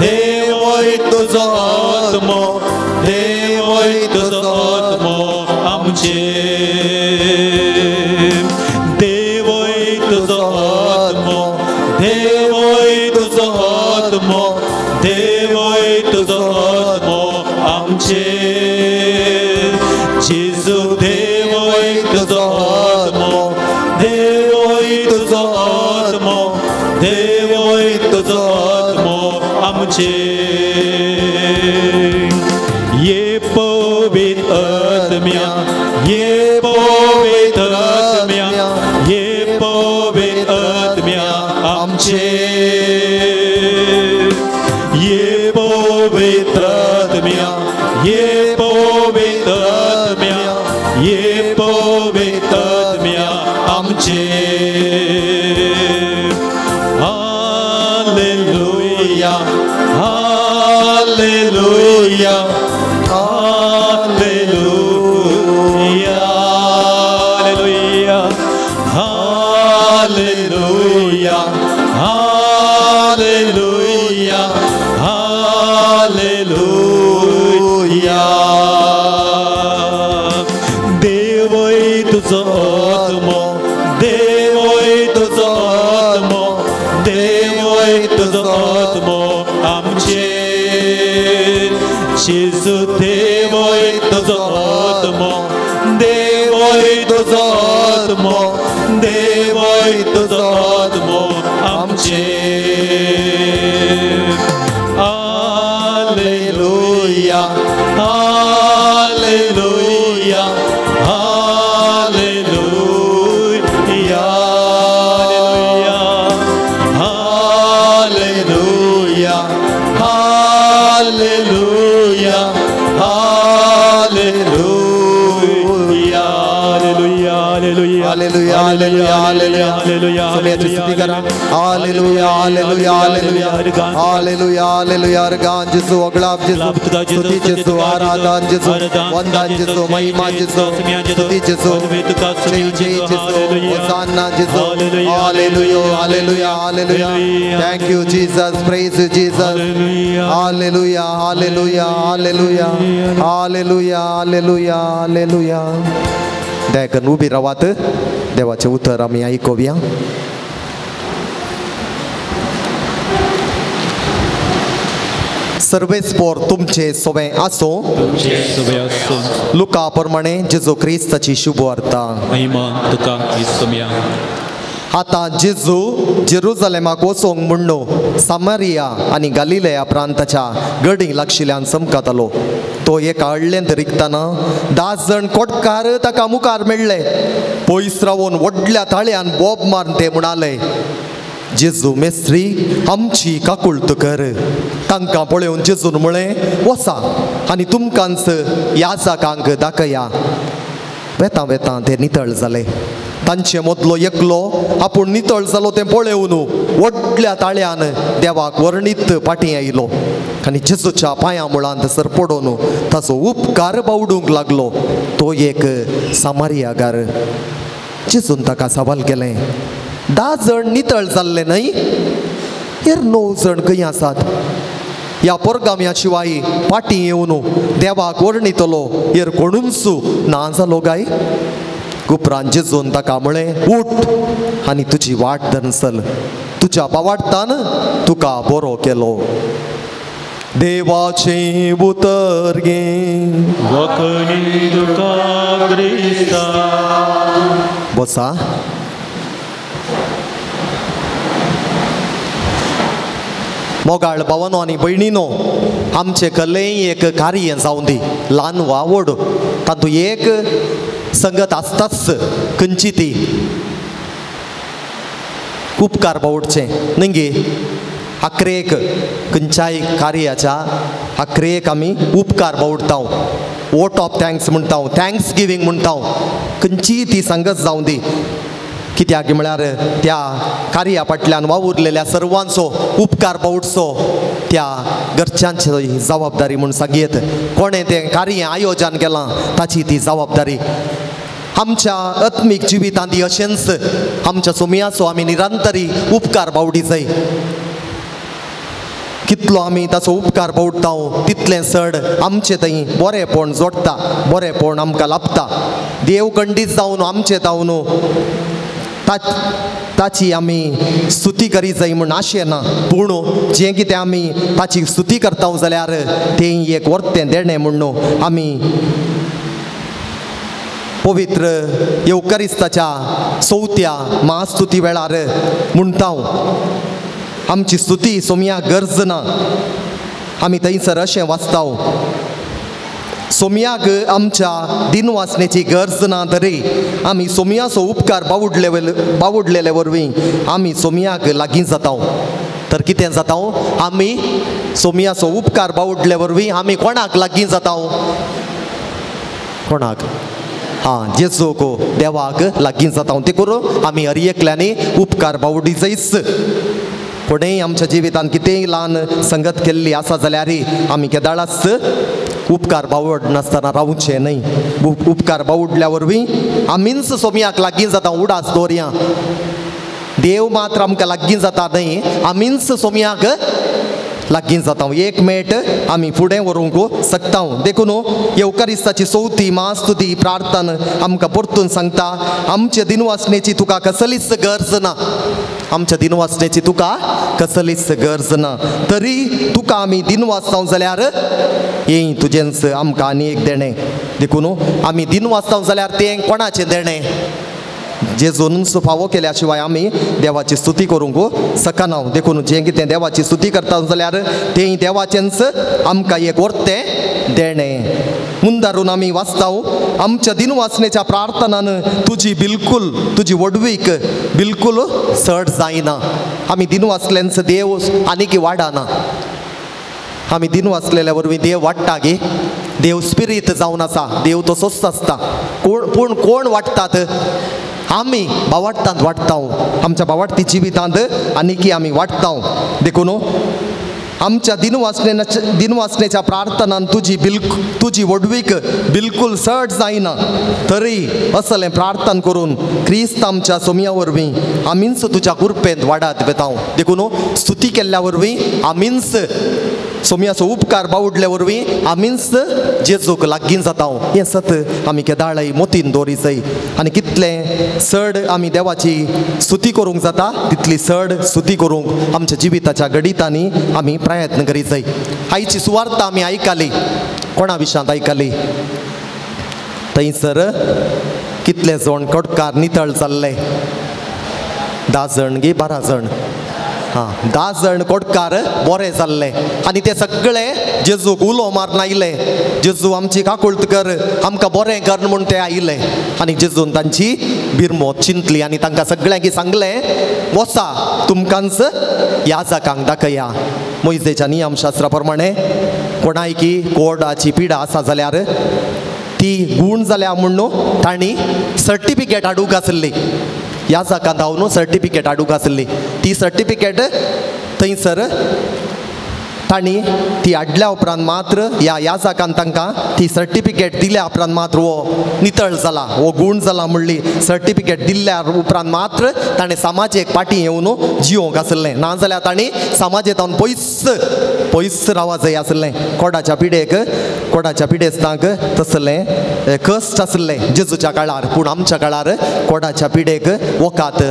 देवय तुजो आत्मो देवय तुजो आत्मो आमचे देवय तुजो आत्मो देवय तुजो आत्मो देवय तुजो आत्मो आमचे जेजू देवय तुजो आत्मो देवय तुजो आत्मो देवय तुजो आत्मो आमचे ये पवित्र आत्म्या ये पवित्र आत्म्या ये पवित्र आत्म्या आमचे ये पवित्र आत्म्या ये पवित्र आत्म्या ये पवित्र आत्म्या आमचे hallelujah hallelujah hallelujah hallelujah hallelujah देवय तुजो आत्मो देवय तुजो आत्मो देवय तुजो आत्मो आमचे जेजू देवय तुजो आत्मो देवय तुजो आत्मो देवय तुजो आत्मो Hallelujah, hallelujah, hallelujah, hallelujah, hallelujah hallelujah hallelujah सगळ्याची स्तुती करा hallelujah hallelujah hallelujah hallelujah hallelujah अर्गान जेसू अगलाब जेसू स्तुती जेसू आराधन जेसू वंदन जेसू महिमा जेसू स्तुती जेसू जय जय जेसू होसाना जेसू hallelujah hallelujah hallelujah thank you Jesus praise you Jesus hallelujah hallelujah hallelujah hallelujah hallelujah hallelujah दयाकन उभी रावात देवाचे उत्तर आम्ही ऐकूया सर्वेस्पोर तुमचे सोवे आसो लुका प्रमाणे जेजू क्रिस्ताची शुभ वार्ता महिमा तुका इस्तुम्या आता जेजू जेरुसलेमाक वचोंक म्हणून सामारिया आनी गलिलेया प्रांताच्या गडीक लागशिल्ल्यान समकतालो तो एका हळ्ळेंत रिगतना 10 जण कोटकार ताका मुखार मेळ्ळे पयस रावून व्हडल्या ताळ्यान बोब मारून ते म्हणाले जेजू मेस्त्री आमची काकुळट कर तांकां पळोवन जेजून म्हळें वसा आनी तुमकांच याजकांक दाखया वेता वेता ते नितळ जाले तांचे मदलो एकलो आपूण नितळ जालो तें पळोवन व्हडल्या ताळ्यान देवाक वर्णीत फाटीं आयलो आनी जेजूच्या पांयां मुळांत सर पडोवन ताचो उपकार बावडूंक लागलो तो एक सामारियागार जेजून ताका सवाल केलें 10 जण नितळ जाल्ले न्हय हेर 9 जण खंय आसात ह्या परगाम्या शिवाय फाटीं येवन देवाक वर्णितलो हेर कोणूच ना जालो काय उपरांत जेजून ताका म्हळें उठ आनी तुजी वाट धरून चल तुज्या बावार्थान तुका बरो केलो देवाचे उतर घे वखणी तुका क्रिस्ता बसा मोगाळ भावानो आनी भयणीनो आमचे कलेय एक कार्य जावं दी ल्हान वा व्हड तातूंत एक संगत आसताच खंयची ती उपकार बावडचें न्ही अकरेक खंयच्याय कार्याच्या अकरेक आमी उपकार बावडटा वोट ऑफ थँक्स म्हणटा थँक्स गिवींग म्हणटा खंयची ती संगत जावं दी कित्याक म्हळ्यार त्या कार्या फाटल्यान वावुरलेल्या सर्वांचो उपकार बावडचो त्या घरच्यांची जबाबदारी म्हूण सांगयत कोणें तें कार्य आयोजन केलां ताची ती जबाबदारी आमच्या आत्मीक जिवितांत अशेंच आमच्या सोमयाचो आमी निरंतरी उपकार बावडी जाय कितलो आमी ताचो उपकार बावडटा तितलें चड आमचें थंय बरेंपण जोडटा बरेंपण आमकां लाभता देव खंडीत जावन आमचें जावन ताची आमी स्तुती करी जाय म्हूण आशें ना पूण जें कितें आमी ताची स्तुती करता जाल्यार तें एक वर्तें देणें म्हणून आमी पवित्र येवकारिस्ताच्या 4थ्या महास्तुती वेळार म्हणटा आमची स्तुती सोमयाक गरज ना आमी थंयसर अशें वाचता सोमयाक आमच्या दिनवासनेची गरज ना तरी आमी सोमयाचो उपकार बावडलेले वरवीं आमी सोमयाक लागीं जाता तर कितें जाता आमी सोमयाचो उपकार बावडले वरवीं आमी कोणाक लागीं जाता कोणाक जेजूक देवाक लागीं जाता ते करून आमी हर एकल्यानी उपकार बावडी जायच कोणेय आमच्या जिवितांत कितेंय ल्हान संगत केल्ली आसा जाल्यार आमी केदाळाच उपकार बावड नासतना रावचे न्हय उपकार बावडल्या वरवीं आमीच सोमयाक लागीं जाता उडास दवरया देव मात्र आमकां लागीं जाता न्हय आमीच सोमयाक लागीं जाता एक मेट आमी फुडें व्हरूंक शकता देखून येवकारिस्ताची 4थी महास्तुती प्रार्थन आमकां परतून सांगता आमचे दिनवासनेची तुका कसलीच गरज ना आमच्या दिनवासनेची तुका कसलीच गरज ना तरी तुका आमी दिनवासता जाल्यार हें तुजेंच आमकां आनी एक देणें देखून आमी दिनवासता जाल्यार तें कोणाचें देणें जेजूनच फावो केल्या शिवाय आमी देवाची स्तुती करूंक शकना देखून जें कितें देवाची स्तुती करता जाल्यार तें देवाचेंच आमकां एक वर्तें देणे. मुंदारून आमी वाचताव आमच्या दिनवासनेच्या प्रार्थनान तुजी वडवीक बिलकुल चड जायना. आमी दिनवासल्यांचो देव आनीक वाडना. आमी दिनवासलेल्या वरवीं देव वाडटा गे. देव स्पिरीत जावन आसा. देव तसोच आसता. पूण कोण वाडटात? आमी बावाडटांत वाडटाव. आमच्या बावाडती जिवितांत आनीक आमी वाडटाव. देखून आमच्या दिनवासनेच्या प्रार्थनान तुजी वडवीक बिलकुल चड जायना. तरी असलें प्रार्थना करून क्रिस्त आमच्या सोमया वरवीं आमीच तुज्या कृपेंत वाडत वेताव. देखून स्तुती केल्ल्या वरवीं आमीच सोमयाचो उपकार बावडल्या वरवीं आमीच जेजूक लागीं जाताव. हें सत आमी केदाळय मोतीन दवरी जाय. आनी कितलें चड आमी देवाची स्तुती करूंक जाता तितली चड स्तुती करूंक आमच्या जिविताच्या गणितांनी आमी प्रयत्न करीत जाय. आयची सुवार्ता आमी आयकली. कोणा विशांत आयकली? थंयसर कितले जण कडकार नितळ जाल्ले? 10 जण गे 12 जण. 10 जण कडकार बरे जाल्ले. आनी ते सगळे जेजूक उलो मारून आयले. जेजू आमची काकुळट कर, आमकां बरें कर म्हूण ते आयले. आनी जेजून तांची बिरमोत चिंतली आनी तांकां सगळ्यांक सांगलें, वसा तुमकांच याजकांक दाखया. मोइजेच्या नियमशास्त्रा प्रमाणे कोणायकी कोडाची पिडा आसा जाल्यार ती गूण जाल्या म्हणून तांणी सर्टिफिकेट हाडूंक आसली. याजकां धांवन सर्टिफिकेट हाडूंक आसली. ती सर्टिफिकेट थंयसर तांणी ती हाडल्या उपरांत मात्र ह्या याजकान तांकां ती सर्टिफिकेट दिल्या उपरांत मात्र हो नितळ जाला, हो गूण जाला म्हणली सर्टिफिकेट दिल्ल्या उपरांत मात्र ताणें समाजेक फाटीं येवन जिवंक आसलें. नाजाल्यार तांणी समाजेंतावन पयस रावूंक जाय आसलें. कोडाच्या पिडेस्तांक तसलें कश्ट आसलें जेजूच्या काळार. पूण आमच्या काळार कोडाच्या पिडेक वकात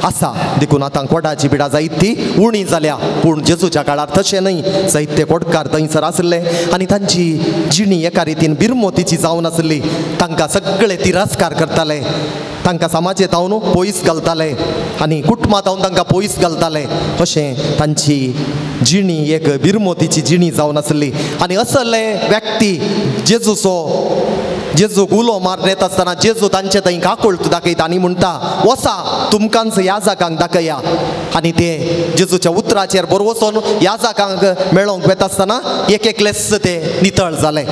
आसा. देखून आतां कोडाची पिडा जायती उणी जाल्या. पूण जेजूच्या काळार तशें न्हय. जायते कोडकार थंयसर आसले आनी तांची जिणी एका रितीन बिरमोतीची जावन आसली. तांकां सगळे तिरस्कार करताले. तांकां समाजेंतावन पयस घालताले आनी कुटुंबांतावन तांकां पयस घालताले. अशें तांची जिणी एक बिरमोतीची जिणी जावन आसली. आनी असले व्यक्ती जेजूक उलो मारून येता आसतना जेजू तांचे थंय काकुळट दाखयता आनी म्हणटा, वसा तुमकांच याजकांक दाखया. आनी ते जेजूच्या उतराचेर बरोबर वचून याजकांक मेळोवंक वेता आसतना एक एकलेच ते नितळ जाले.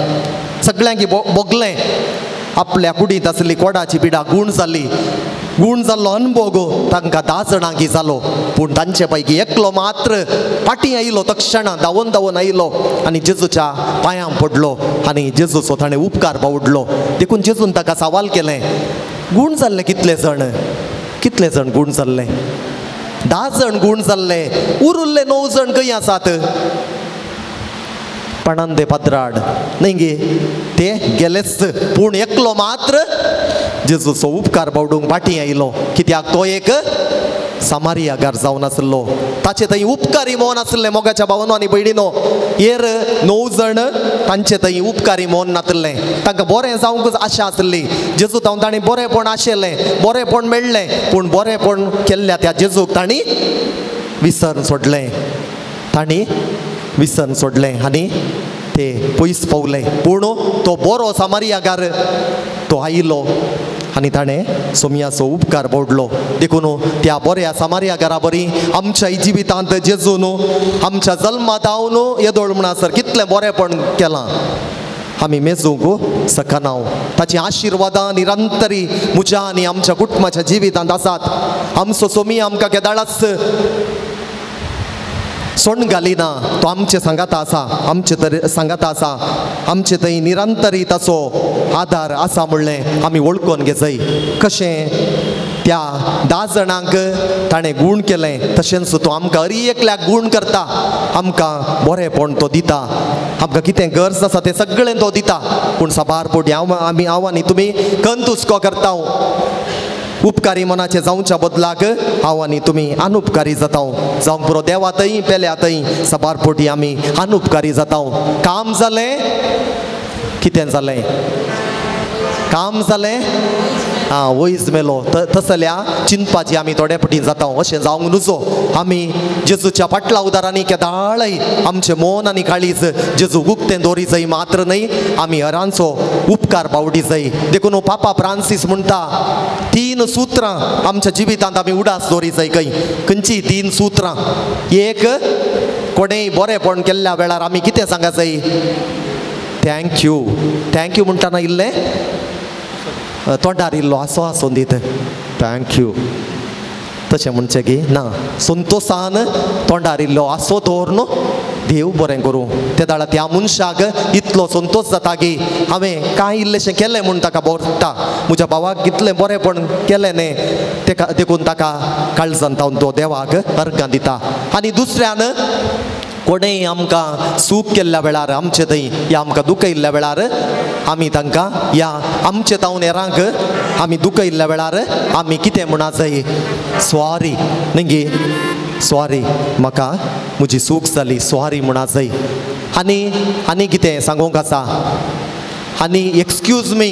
सगळ्यांक बोगलें आपल्या कुडींत आसली कोडाची पिडा गूण जाली. गूण जाल्लो अनुभव तांकां 10 जाणांक जालो. पूण तांचे पैकी एकलो मात्र फाटीं आयलो. तक्षणा धांवन आयलो आनी जेजूच्या पांयां पडलो आनी जेजूचो ताणें उपकार बावडलो. देखून जेजून ताका सवाल केलें, गूण जाल्ले कितले जण गूण जाल्ले? 10 जण गूण जाल्ले. उरिल्ले 9 जण खंय आसात? पणांदे पद्राड न्हय गे, ते गेलेच. पूण एकलो मात्र जेजूचो उपकार बावडूंक फाटीं आयलो. कित्याक तो एक सामारियागार जावन आसलो. ताचे थंय उपकारी मोन आसलें. मोगाच्या भावांनो आनी भयणीनो, हेर 9 जण तांचे थंय उपकारी मोन नासलें. तांकां बरें जावंक आशा आसली. जेजू तावन ताणें बरेंपण आशिल्लें, बरेंपण मेळ्ळें. पूण बरेंपण केल्ल्या त्या जेजूक तांणी विसरून सोडलें आनी ते पयस पावले. पूण तो बरो सामारियागार तो आयलो आनी ताणें सोमयाचो उपकार बोडलो. देखून त्या बऱ्या सामारियागारा बरी आमच्या जिवितांत जेजून आमच्या जल्मांत हांव येदोळ म्हणसर कितलें बरेंपण केलां आमी मेजूंक शकनाव. ताची आशिर्वादां निरंतरी म्हज्या आनी आमच्या कुटुंबाच्या जिवितांत आसात. आमचो सोमी आमकां केदाळाच सोंड घालिना. तो आमचे सांगाता आसा. आमचे थंय निरंतरी ताचो आदार आसा म्हणलें आमी वळखून घेजय. कशें त्या 10 जाणांक ताणें गूण केलें तशेंच तो आमकां हर एकल्याक गूण करता. आमकां बरेंपण तो दिता. आमकां कितें गरज आसा तें सगळें तो दिता. पूण साबार पोटी हांव आनी तुमी कंतुस्को करता. उपकारी मनाचे जावच्या बदलाक हांव आनी तुमी अनुपकारी जाताव. जावंक पुरो देवातय पेल्यातय साबार पोटी आमी अनुपकारी जाताव. काम जालें, कितें जालें? काम जालें वयस मेलो तसल्या चिंतपाची आमी थोड्या पटी जाता अशें जावंक नजो आमी जेजूच्या फाटल्या उदारांनी केदाळय आमचें मन आनी काळीज जेजूक उक्तें दवरी जाय मात्र न्हय आमी हेरांचो उपकार बावडी जाय देखून पापा फ्रांसीस म्हणटा 3 सुत्रां आमच्या जिवितांत आमी उडास दवरी जाय खंयची 3 सुत्रां एक कोणेंय बरेंपण केल्ल्या वेळार आमी कितें सांगूंक जाय थँक्यू म्हणटाना इल्लें तोंडार इल्लो आसो आसून दीत थँक्यू तशें म्हणचें गे ना संतोशान तोंडार इल्लो आसो दवरून देव बरें करूं त्या दाळा त्या मनशाक इतलो संतोश जाता की हांवें कांय इल्लेशें केलें म्हूण ताका बोरता म्हज्या भावाक कितलें बरेंपण केलें न्ही तेका देखून ताका काळजांत तो देवाक अर्गां दिता आनी दुसऱ्यान कोणेंय आमकां सूख केल्ल्या वेळार आमचे थंय या आमकां दुखयल्ल्या वेळार आमी तांकां या आमचे तावन हेरांक आमी दुखयल्ल्या वेळार आमी कितें म्हणा जाय सॉरी न्ही सॉरी म्हाका म्हजी चूक जाली सॉरी म्हणा जाय आनी कितें सांगूंक आसा आनी एक्सक्यूज मी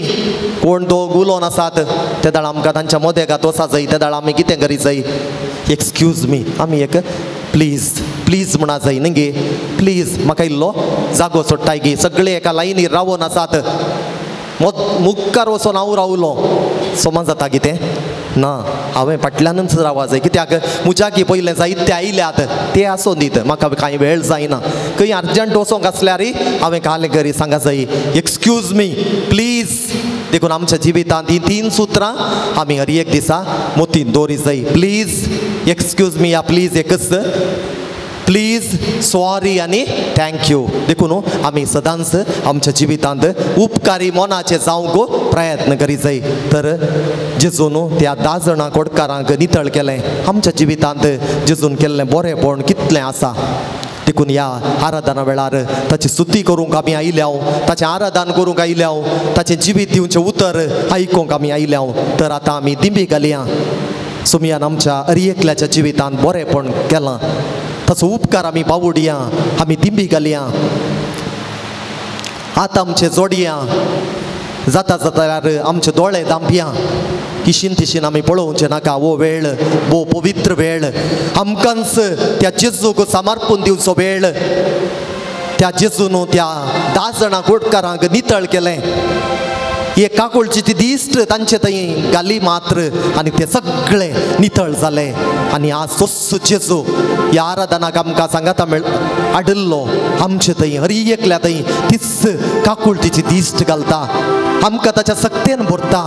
कोण तो उलोवन आसात त्या दाळ आमकां तांच्या मोदेगात वचा जाय त्या दाळ आमी कितें करी जाय एक्सक्यूज मी आमी एक प्लीज म्हणा जाय न्ही प्लीज म्हाका इल्लो जागो सोडटाय गे सगळे एका लायनीर रावून आसात मुखार वचून हांव रावलो समज जाता कितें ना हांवें फाटल्यानच रावा जाय कित्याक मुजाकी पयलें जायते आयल्यात ते आसूं दीत म्हाका कांय वेळ जायना खंय अर्जंट वचोंक आसल्यार हांवें काले करी सांगा जाय एक्सक्यूज मी प्लीज देखून आमच्या जिवितांत ही 3 सुत्रां आमी हर एक दिसा मोतीन दवरी जाय प्लीज एक्सक्यूज मी या प्लीज एकच प्लीज सॉरी आनी थँक्यू देखून आमी सदांच आमच्या जिवितांत उपकारी मनाचे जावंक प्रयत्न करी जाय तर जेजून त्या 10 जाणां कोडकारांक नितळ केलें आमच्या जिवितांत जेजून केल्लें बरेंपण कितलें आसा देखून ह्या आराधना वेळार ताची स्तुती करूंक आमी आयल्या ताचें आराधन करूंक आयल्या ताचें जिवीत दिवचें उतर आयकूंक आमी आयल्या तर आतां आमी दिंबी घालया सुमयान आमच्या एकल्याच्या जिवितांत बरेंपण केलां ताचो उपकार आमी बावुडया आमी दिंबी घालया आतां आमचे जोडया जाता जाल्यार आमचे दोळे धांपया इशीन तिशीन आमी पळोवचें नाका वो वेळ वो पवित्र वेळ आमकांच त्या जेजूक समर्पण दिवचो वेळ त्या जेजून त्या 10 जाणां कोडकारांक नितळ केलें एक काकुळची ती दिश्ट तांचे थंय घाली मात्र आनी ते सगळे नितळ जाले आनी आज सोस जेजू ह्या आराधनाक आमकां सांगाता आडल्लो आमचे थंय हर एकल्या थंय तीच काकुळटीची दिश्ट घालता आमकां ताच्या सक्तेन भरता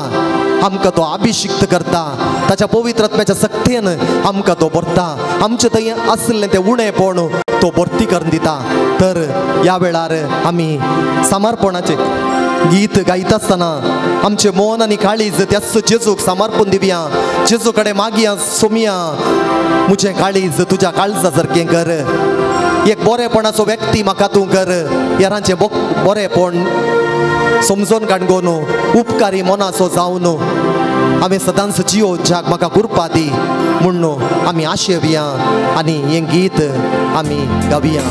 आमकां तो अभिषिक्त करता ताच्या पवित्रत्म्याच्या सक्तेन आमकां तो भरता आमचे थंय आसलें तें उणेपण तो भरती करून दिता तर ह्या वेळार आमी समर्पणाचे गीत गायत आसतना आमचे मन आनी काळीज त्याच जेजूक समर्पण दिवया जेजू कडेन मागया सोमया म्हजें काळीज तुज्या काळजा सारकें कर एक बरेपणाचो व्यक्ती म्हाका तूं कर हेरांचें बरेपण समजोन काडून उपकारी मनाचो जावन हांवें सदांच जियोवच्याक म्हाका कृपा दी म्हूण आमी आशेवया आनी हें गीत आमी गावया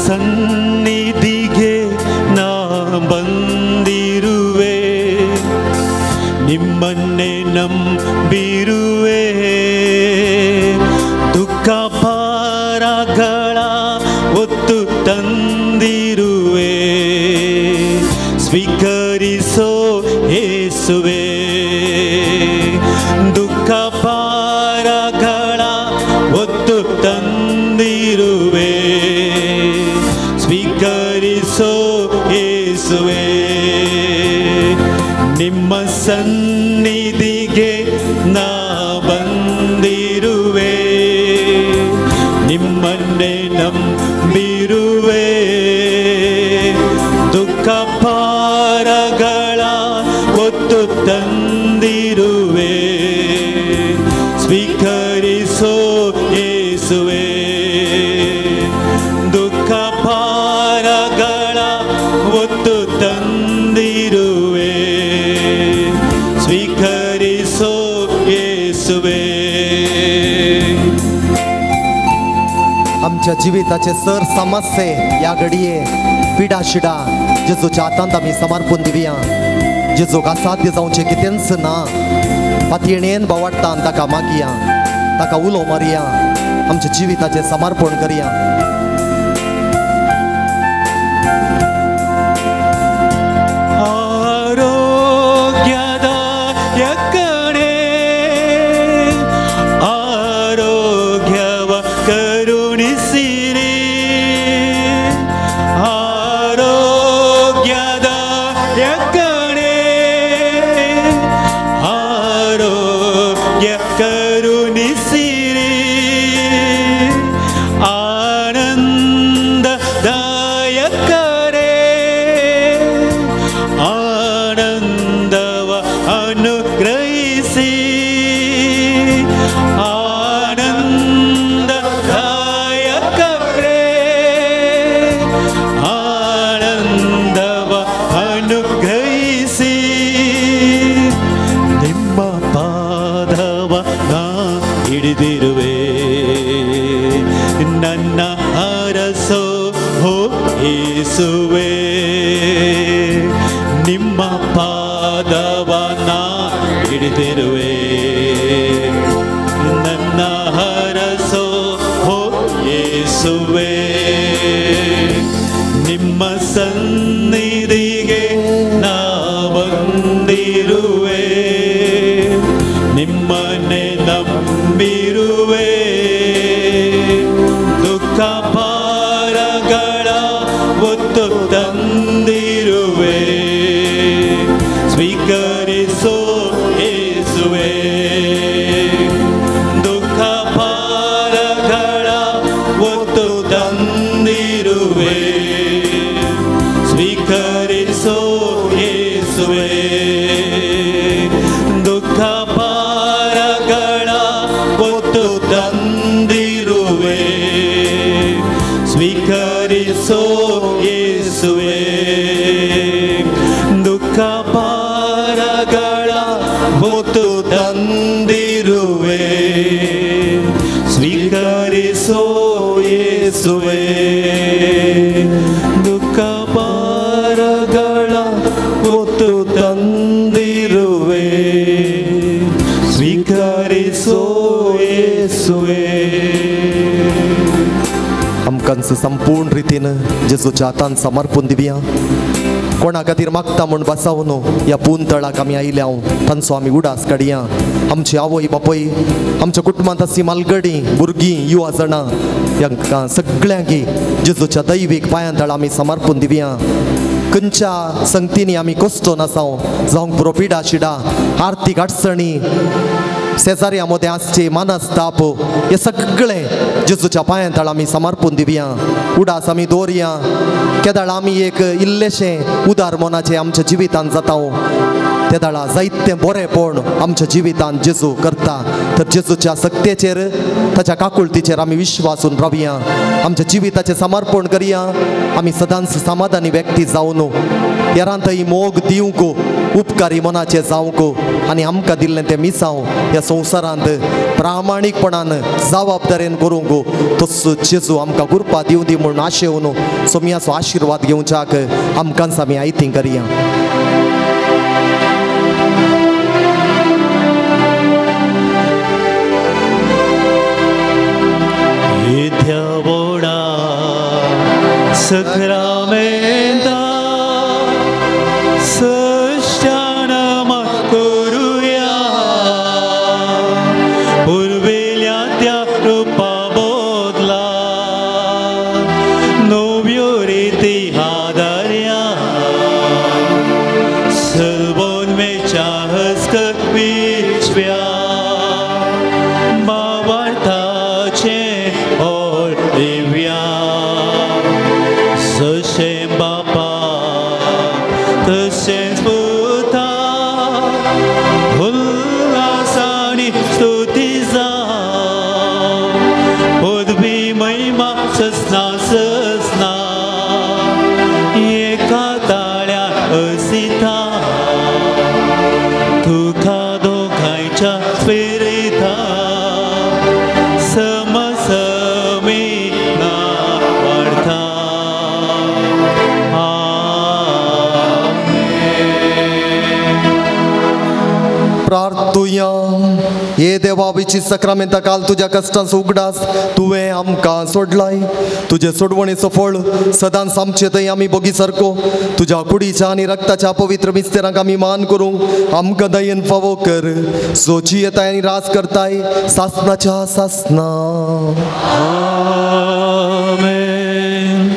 ಸನ್ನಿಧಿಗೆ ನಾ ಬಂದಿರುವೆ ನಿಮ್ಮನ್ನೇ ನಂಬಿರುವೆ ದುಃಖ ಭಾರಗಳ ಒತ್ತು ತಂದಿರುವೆ ಸ್ವೀಕರಿಸೋ ಯೇಸುವೆ ದುಃಖ ಭಾರಗಳ ಒತ್ತು ತಂದಿರುವೆ ಸ್ವೀಕರಿಸೋ ಯೇಸುವೆ ನಿಮ್ಮ ಸನ್ನಿಧಿಗೆ ನಾ ಬಂದಿರುವೆ ನಿಮ್ಮನ್ನೇ ನಂಬಿರುವೆ ದುಃಖ ಭಾರಗಳ ಒತ್ತು ತಂದಿರುವೆ ಸ್ವೀಕರಿಸೋ ಯೇಸುವೆ ದುಃಖ ಭಾರಗಳ ಒತ್ತು ತಂದಿರುವೆ ಸ್ವೀಕರಿಸೋ ಯೇಸುವೆ आमच्या जिविताचे सर समस्ये या घडये पिडा शिडा जेजूच्या हातांत आमी समर्पून दिवया. जेजूक असाध्य जावचें कितेंच ना. पातयेणेन बावडटान ताका मागया, ताका उलो मारया, आमच्या जिविताचें समर्पण करया. ನಿಮ್ಮ ಪಾದವನ ಹಿಡಿದಿರುವೆ, ನನ್ನ ಹರಸೋ ಹೋ ಯೇಸುವೆ. ನಿಮ್ಮ ಸನ್ನಿಧಿಗೆ ನಾ ಬಂದಿರುವೆ, ನಿಮ್ಮನ್ನೇ ನಂಬಿರುವೆ. ದುಃಖ ಭಾರಗಳ ಒತ್ತು ತಂದಿರುವೆ, ಸ್ವೀಕರಿಸೋ ಯೇಸುವೆ. ದುಃಖ ಭಾರಗಳ ಒತ್ತು ತಂದಿರುವೆ, ಸ್ವೀಕರಿಸೋ ಯೇಸುವೆ. ದುಃಖ ಭಾರಗಳ ಒತ್ತು ತಂದಿರುವೆ, ಸ್ವೀಕರಿಸೋ ಯೇಸುವೆ. ದುಃಖ ಭಾರಗಳ ಹೊತ್ತು ತಂದಿರುವೆ, ಸ್ವೀಕರಿಸೋ ಯೇಸುವೆ. ದುಃಖ ಭಾರಗಳ ಹೊತ್ತು ತಂದಿರುವೆ, ಸ್ವೀಕರಿಸೋ ಯೇಸುವೆ. आमकां संपूर्ण रितीन जेजूच्या हातान समर्पून दिवया. कोणा खातीर मागता म्हूण बसाव न्हू, ह्या पुंतळाक आमी आयल्या तांचो आमी उडास काडया. आमची आवय बापय, आमच्या कुटुंबांत अशी मालगडी भुरगीं युवा जाणां ह्यांकां सगळ्यांक जेजूच्या दैवीक पांयां तळ आमी समर्पून दिवया. खंयच्या संगतींनी आमी कश्टो नासाव, जावंक पुरो पिडा शिडा, आर्थीक अडचणी, शेजाऱ्या मदें आसचे मानस्ताप, हे सगळे जेजूच्या पांयां तळ आमी समर्पून दिवया. उडास आमी दवरया. केदाळ आमी एक इल्लेशें उदार मनाचें आमच्या जिवितांत जाता, त्या दाळा जायतें बरेंपण आमच्या जिवितांत जेजू करता. तर जेजूच्या सक्तेचेर, ताच्या काकुळटीचेर आमी विश्वासून रावया. आमच्या जिविताचें समर्पण करया. आमी सदांच समाधानी व्यक्ती जावन हेरांतय मोग दिवंक, उपकारी मनाचे जावंक आनी आमकां दिल्लें तें मिसांव ह्या संवसारांत प्रामाणीकपणान जबाबदारेन करूंक तसो जेजू आमकां कृपा दिवं दी म्हूण आशेवन सोमयाचो आशिर्वाद घेवच्याक आमकांच आमी आयतीं करया. Idhavoda Sakramenta Sashtanama Kuruya Urvilyatya Rupa Bodla Novyuriti Hadarya Salvon me chahas Kakvishvya Mavarta Che Or Divya Sashem Bapa Tashem Sputa Hullasani Stutiza Udvi Maima Sasna Sasna Yekatalya Asita Tukha Dokaicha प्रार्थुया ये देवाविची सक्रामेंता काल तुझ्या कष्टांचो उगडास तुवें आमकां सोडलाय तुझे सोडवणेचो फळ सदांच आमचे थंय आमी बोगी सारको तुझ्या कुडीच्या आनी रक्ताच्या पवित्र मिस्तेरांक आमी मान करूंक आमकां दयेन फावो कर सोची येताय आनी राज करताय सासनाच्या सासना आमेन.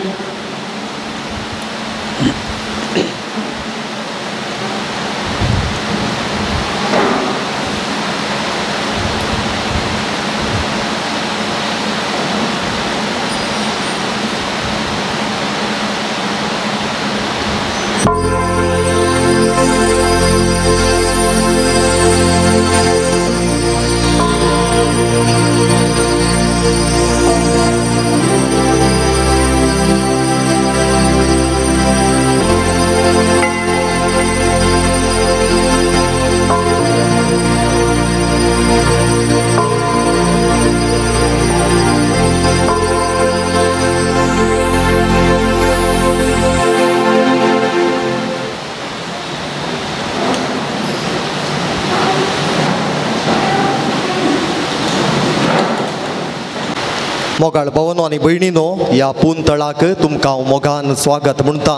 मोगाळ भवनो आनी भयणीनो ह्या पून तळाक तुमकां हांव मोगान स्वागत म्हणटा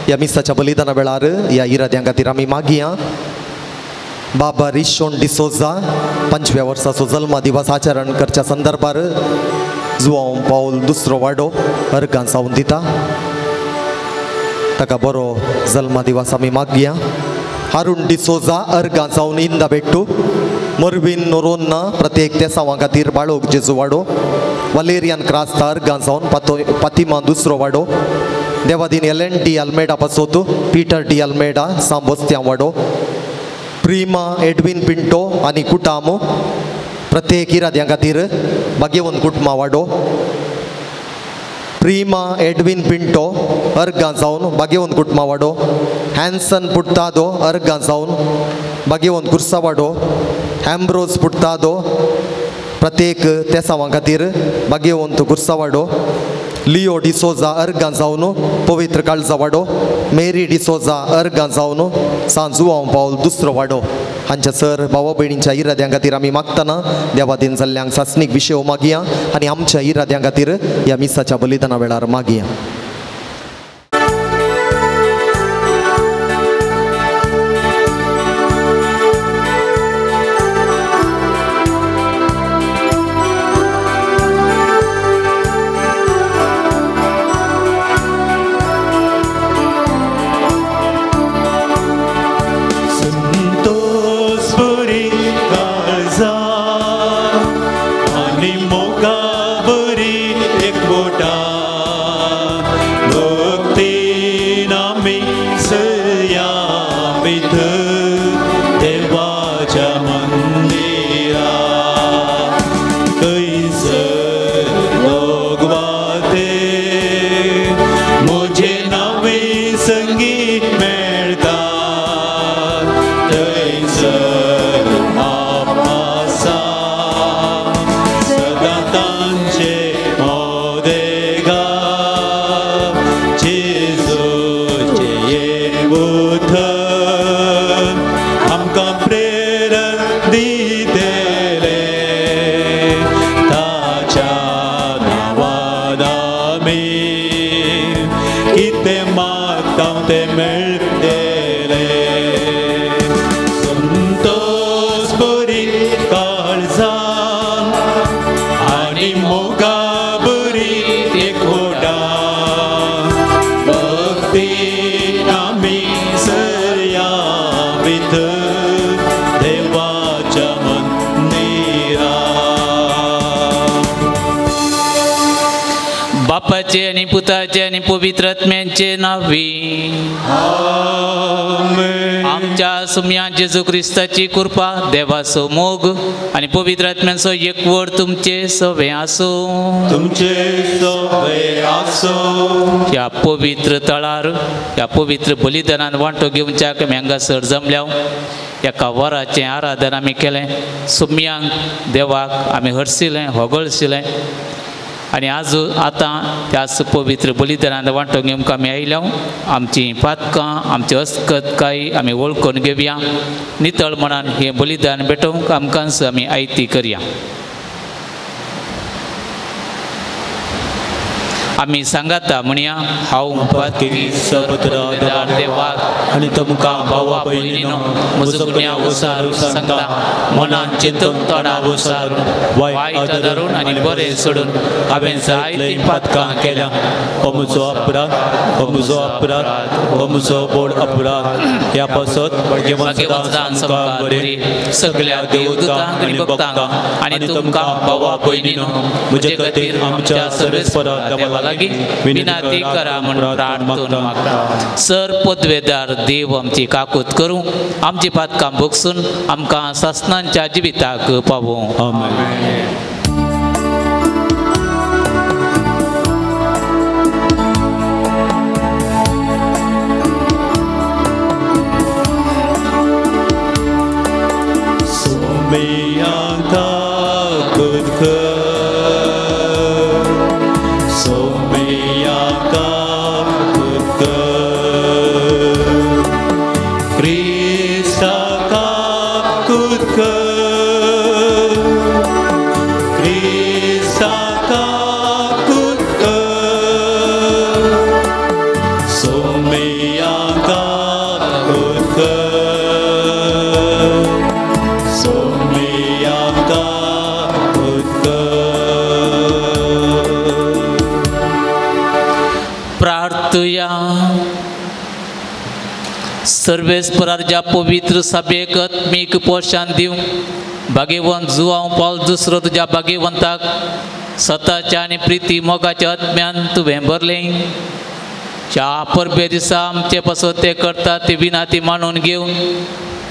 ह्या मिसाच्या बलिदाना वेळार ह्या इराद्यां खातीर आमी मागया बाबा रिशोन डिसोजा 25व्या वर्साचो जल्म दिवस आचरण करच्या संदर्भार जुआंव पावल दुसरो वाडो अर्गां जावन दिता ताका बरो जल्म दिवस आमी मागया हारून डिसोजा अर्गां जावन इंदा बेट्टू मरवीन नोरोन्ना प्रत्येक तेसावां खातीर बाळोक जेजू वाडो वलेरियन क्रास्ता अर्गां जावन पातिमा दुसरो वाडो देवादीन एलेन डी अल्मेडा पसोतू पीटर डी अल्मेडा सांबोस्त्यां वाडो प्रिमा एडविन पिंटो आनी कुटामो प्रत्येक इराद्यां खातीर भाग्यवंत कुटुंबा वाडो प्रिमा एडविन पिंटो अर्गां जावन भाग्यवंत कुटुंबा वाडो हॅन्सन पुट्टादो अर्गां जावन भाग्यवंत कुर्सा वाडो एम्ब्रोज पुट्टादो प्रत्येक तेसावां खातीर भाग्यवंत कुर्सा वाडो लिओ डिसोजा अर्गां जावन पवित्र काळजा वाडो मेरी डिसोजा अर्गां जावन सांजुआंव पावल दुसरो वाडो हांच्या सर भावा भयणींच्या इराद्यां खातीर आमी मागतना देवादीन जाल्ल्यांक सासणीक विशय मागया आनी आमच्या इराद्यां खातीर ह्या मिसाच्या बलिदाना वेळार मागया. बापाचे आणि पुताचे आणि पवित्र आत्म्याचे नावी आमेन. आमच्या सुम्या जेजू ख्रिस्ताची कृपा देवाचो मोग आणि पवित्र आत्म्याचो एकवट तुमचे सवे आसो ह्या पवित्र तळार ह्या पवित्र बलिदानान वांटो घेवच्याक आमी हांगासर जमल्या एका वराचें आराधन आमी केलें सुम्यांक देवाक आमी हरसिलें होगळसिलें आणि आतां त्याच पवित्र बलिदानान वांटो घेवंक आमी आयल्या आमची पातकां आमची अस्कतकाय आमी वळखून घेवया नितळ मनान हें बलिदान भेटोवंक आमकांच आमी आयती करया आमी सांगाता म्हणया हांव पातकी सबतरा देवाक आनी तुमकां भावा भयणीनो म्हजो गुन्या वसार सांगता मनान चिंतून तोंडा वसार वायट धरून आनी बरें सोडून हांवें जायतीं पातकां केल्या हो म्हजो अपराध हो म्हजो अपराध हो म्हजो व्हड अपराध ह्या पासत सदांच बरें सगळ्या देवदूतांक आनी भक्तांक आनी तुमकां भावा भयणीनो म्हजे खातीर आमच्या सर्वेस्परा देवा लागीं विनंती करा म्हणून प्रार्थना मागता सर पदवेदार देव आमची काकूत करूं आमची पातकां भोगसून आमकां सासणांच्या जिविताक पावों आमेन सर्वेस्पराच्या पवित्र सभेक आत्मीक पोशान दिवं भाग्यवंत जुवांव पॉल दुसरो तुज्या भाग्यवंताक स्वताच्या आनी प्रिती मोगाच्या आत्म्यान तुवें भरलें ह्या परबे दिसा आमचे पासत ते करता ती विनाती मानून घेवन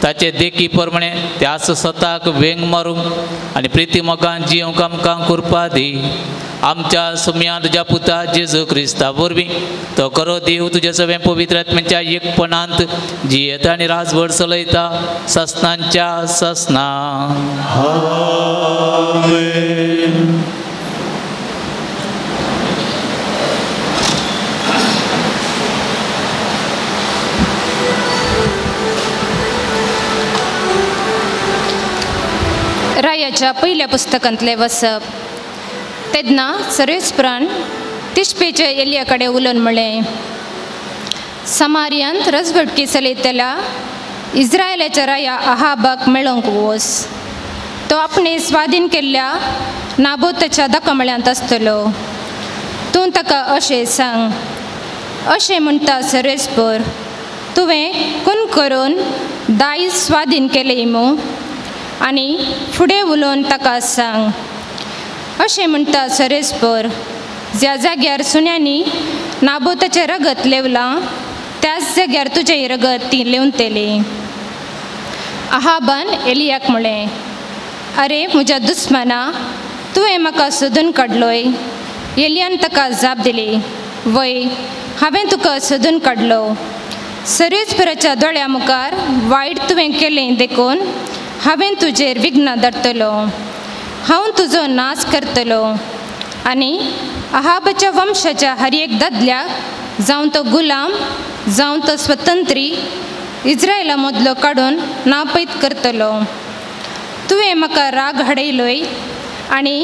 ताचे देखी प्रमाणे त्याच स्वताक वेंग मारूंक आनी प्रिती मोगान जियोंक आमकां कृपा दी आमच्या सुम्या तुज्या पुता जेजू क्रिस्ता वरवीं तो करो देव तुजे सगळे पवित्र आत्म्याच्या एकपणांत जियेता आनी राजभर चलयता ससनांच्या ससना आमेन. रायाच्या पहिल्या पुस्तकांतले वसप तेन्ना सर्वेस्परान तिश्पेच्या एलिया कडेन उलोवन म्हणलें समारियांत रजभटकी चलयतल्या इस्रायलाच्या राया अहाबाक मेळोवंक वच तो आपणे स्वाधीन केल्ल्या नाबोताच्या दकामळ्यांत आसतलो तूं ताका अशें सांग अशें म्हणटा सर्वेस्पर तुवें खून करून दायज स्वाधीन केलें मू आनी फुडें उलोवन ताका सांग अशें म्हणटा सर्वेस्पर ज्या जाग्यार सुन्यांनी नाबोताचें रगत लेवलां त्याच जाग्यार तुजें रगत ती लेवन तेली अहाबान एलियाक म्हणलें अरे म्हज्या दुस्माना तुवें म्हाका सोदून काडलोय एलियान ताका जाप दिली वय हांवें तुका सोदून काडलो सर्वेस्पराच्या दोळ्या मुखार वायट तुवें केलें देखून हांवें तुजेर विघ्न धरतलो हांव तुजो नाश करतलो आनी अहाबाच्या वंशाच्या हर एक दादल्याक जावं तो गुलाम जावं तो स्वतंत्री इस्रायला मदलो काडून नापैत करतलो तुवें म्हाका राग हाडयलोय आनी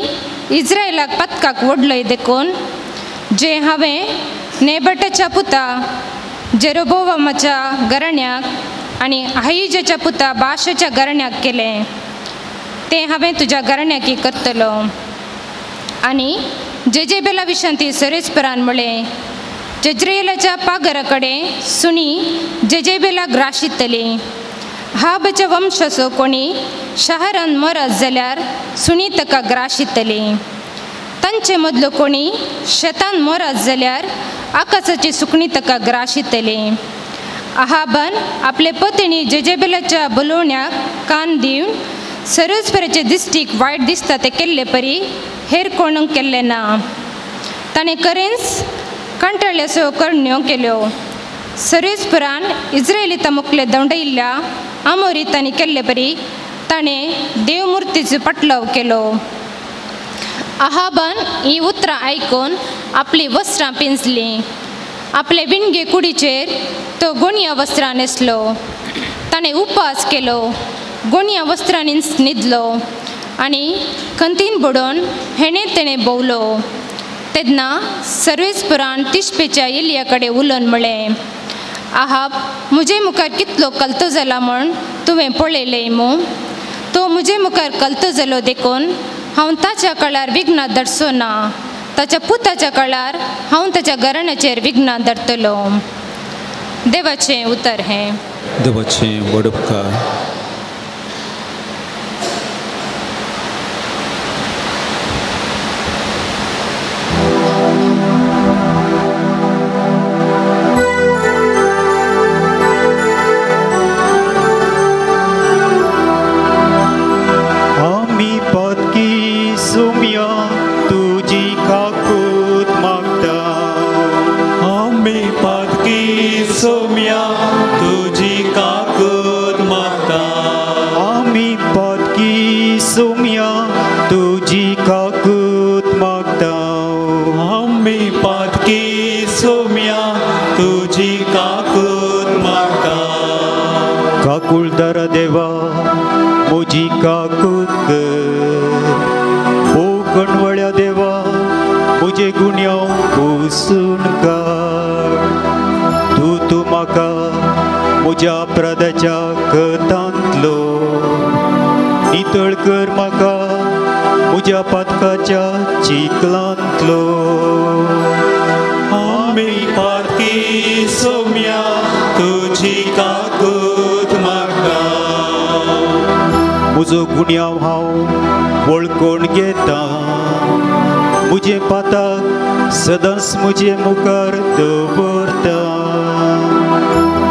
इस्रायलाक पथकाक ओडलोय देखून जे हांवें नेबटाच्या पुता जेरोबोवामाच्या घराण्याक आनी अहिजाच्या पुता बाशाच्या घराण्याक केलें तें हांवें तुज्या घराण्याकी करतलो आनी जेजेबेला विशांती सर्वेस्परान म्हणलें जेज्रेलाच्या पागरा कडेन सुणी जेजेबेलाक ग्राशितली अहाबाच्या वंशाचो कोणी शहरान मरत जाल्यार सुणी ताका ग्राशितली तांचे मदलो कोणी शेतान मरत जाल्यार आकाशाची सुकणी ताका ग्राशितली अहाबान आपले पत्नी जेजेबेलाच्या बोलोवण्याक कान दिवन सर्वेस्पराचे दिश्टीक वायट दिसता ते केल्ले परी हेर कोणूंक केल्ले ना ताणें खरेंच कंटाळ्याच्यो करण्यो केल्यो सर्वेस्परान इस्रायलिता मुखले दंडयिल्ल्या अमोरितांनी केल्ले परी ताणें देवमुर्तीचो पटलाव केलो अहाबान ही उतरां आयकून आपली वस्त्रां पिंजली. आपले विणगे कुडीचेर तो गुणया वस्त्रां न्हेसलो. ताणें उपास केलो, गुणया वस्त्रांनी न्हिदलो आनी खंतीन बुडोवन हेणें तेणें भोंवलो. तेन्ना सर्वेस्परान तिश्पेच्या एलिया कडेन उलोवन म्हळें, आहाब म्हजे मुखार कितलो कलतो जाला म्हूण तुवें पळयलें मू. तो म्हजे मुखार कलतो जालो देखून हांव ताच्या कळार विघ्नां धरचो ना. ताच्या पुताच्या कळार हांव ताच्या घराण्याचेर विघ्नां धरतलो. देवाचें उतर हें. देवाचें व्हड उपकार. काकुळदारा देवा मोजी काकूत कर. कणवळ्या देवा म्हजे गुन्यांव पुसून काड. तूं म्हाका म्हज्या अपराधाच्या कतांतलो नितळ कर. म्हाका म्हज्या पातकाच्या चिखलांतलो. आमी पातकी सौम्या तुजी काकूत म्हाका. म्हजो गुन्यांव हांव वळखून घेता. म्हजे पाताक सदांच म्हजे मुखार दवरता.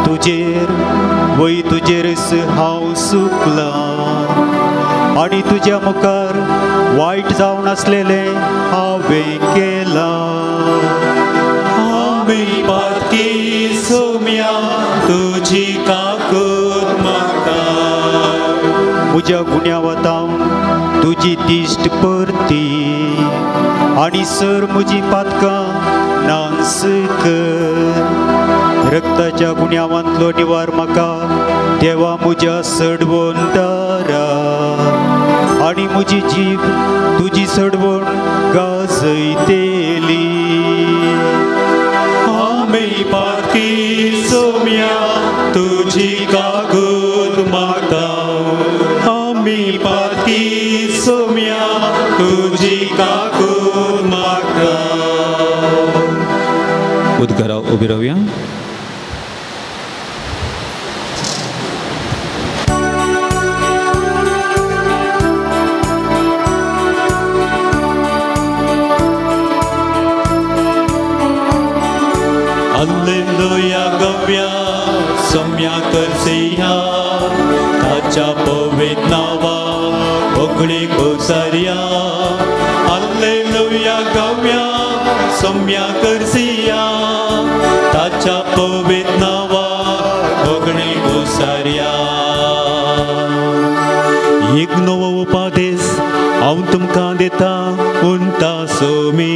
तुजेर वय तुजेरच हांव सुकला आनी तुज्या मुखार वायट जावन आसलेलें हांवें केलां. आमी पातकी सौम्या तुजी काकूत म्हाका. म्हज्या गुन्यांवांत हांव तुजी तिश्ट परती आनी सर म्हजी पातकां नांस कर. रक्ताच्या गुन्यांवांतलो निवार म्हाका देवा म्हज्या सडवण दारा आनी म्हजी जीब तुजी सडवण गाजयतेली. आमी पातकी सौम्या तुजी काकूत म्हाका. आमी पातकी सौम्या तुजी काकूत म्हाका. उद्गाराव उबी रावया. Alleluia गव्या सौम्या करसिया ताच्या पवित्र नावा ओगळी घोसारिया. Alleluia गव्या सौम्या करसिया ताच्या पवित्र नावा ओगळी घोसारिया. एक नवो उपदेश हांव तुमकां दिता उंटा सोमी.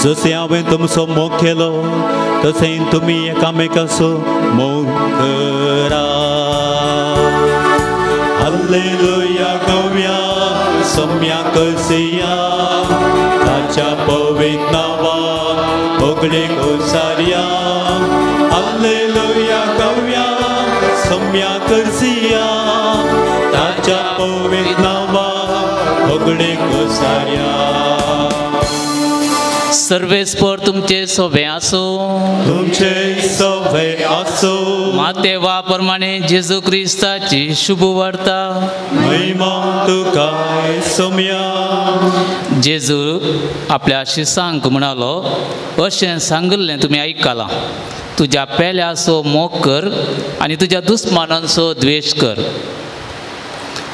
जशें हांवें तुमचो मोग केलो तशें तुमी एकामेकाचो मोग करा. Alleluia गव्या सौम्या करसिया ताच्या पवित्र नावा ओगळे घोसारिया. Alleluia गव्या सौम्या करसिया ताच्या पवित्र नावा ओगळे घोसारिया. सर्वेस्पर तुमचे सोबे आसो. तुमचे सोबे आसो. मातेवा प्रमाणे जेजू क्रिस्ताची शुभ वार्ता. महिमा तुका सौम्या. जेजू आपल्या शिसांक म्हणालो, अशें सांगिल्लें तुमी आयकलां, तुज्या पेल्याचो मोग कर आनी तुज्या दुस्मानांचो द्वेश कर.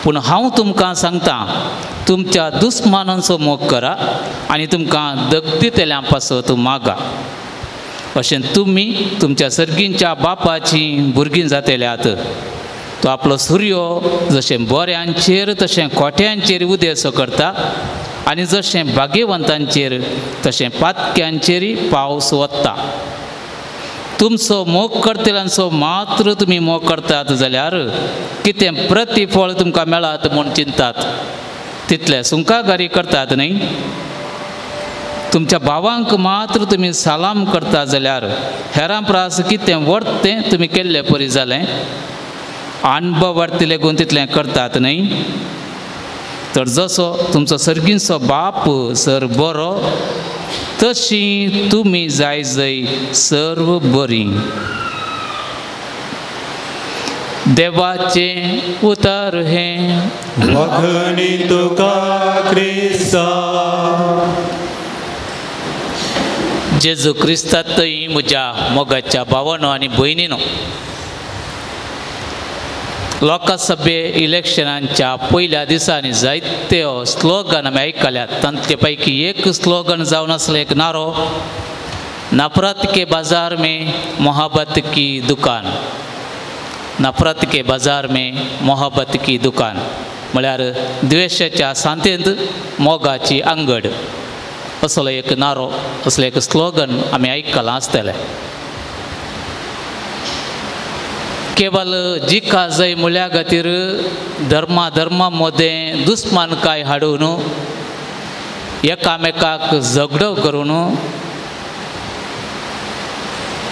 पूण हांव तुमकां सांगता, तुमच्या दुस्मानांचो मोग करा आनी तुमकां दगदितेल्यां पासत मागा. अशें तुमी तुमच्या सर्गींच्या बापाची भुरगीं जातल्यात. तो आपलो सूर्य जशें बऱ्यांचेर तशें खोट्यांचेर उदेस करता आनी जशें भाग्यवंतांचेर तशें पातक्यांचेरय पावस वत्ता. तुमचो मोग करतल्यांचो मात्र तुमी मोग करतात जाल्यार कितें प्रतिफळ तुमकां मेळत म्हूण चिंतात. तितले सुंकागारी करतात न्ही. तुमच्या भावांक मात्र तुमी सालाम करतात जाल्यार हेरां प्रास कितें वर्थ तें तुमी केल्ले परी जालें. अणभव वर्ती लेगून तितलें करतात न्ही. तर जसो तुमचो सर्गीचो बाप सर बरो तशी तुमी जाय जय सर्व बरी. देवाचे उतर हे वखणी तुका क्रिस्ता. जेजू क्रिस्तांतय म्हज्या मोगाच्या भावांनो आनी भयणीनो, लोकसभे इलेक्शनांच्या पयल्या दिसांनी जायते स्लोगन आमी आयकल्यात. तांतले पैकी एक स्लोगन जावन आसलें एक नारो, नफरत के बाजार में मोहब्बत की दुकान. नफरत के बाजार में मोहब्बत की दुकान म्हळ्यार द्वेशाच्या सांतेंत मोगाची अंगड असलो एक नारो, असलें एक स्लोगन आमी आयकलां आसतलें. केवळ जिका जाय म्हळ्या खातीर धर्मा मदें दुस्मानकाय हाडून एकामेकाक झगडो करून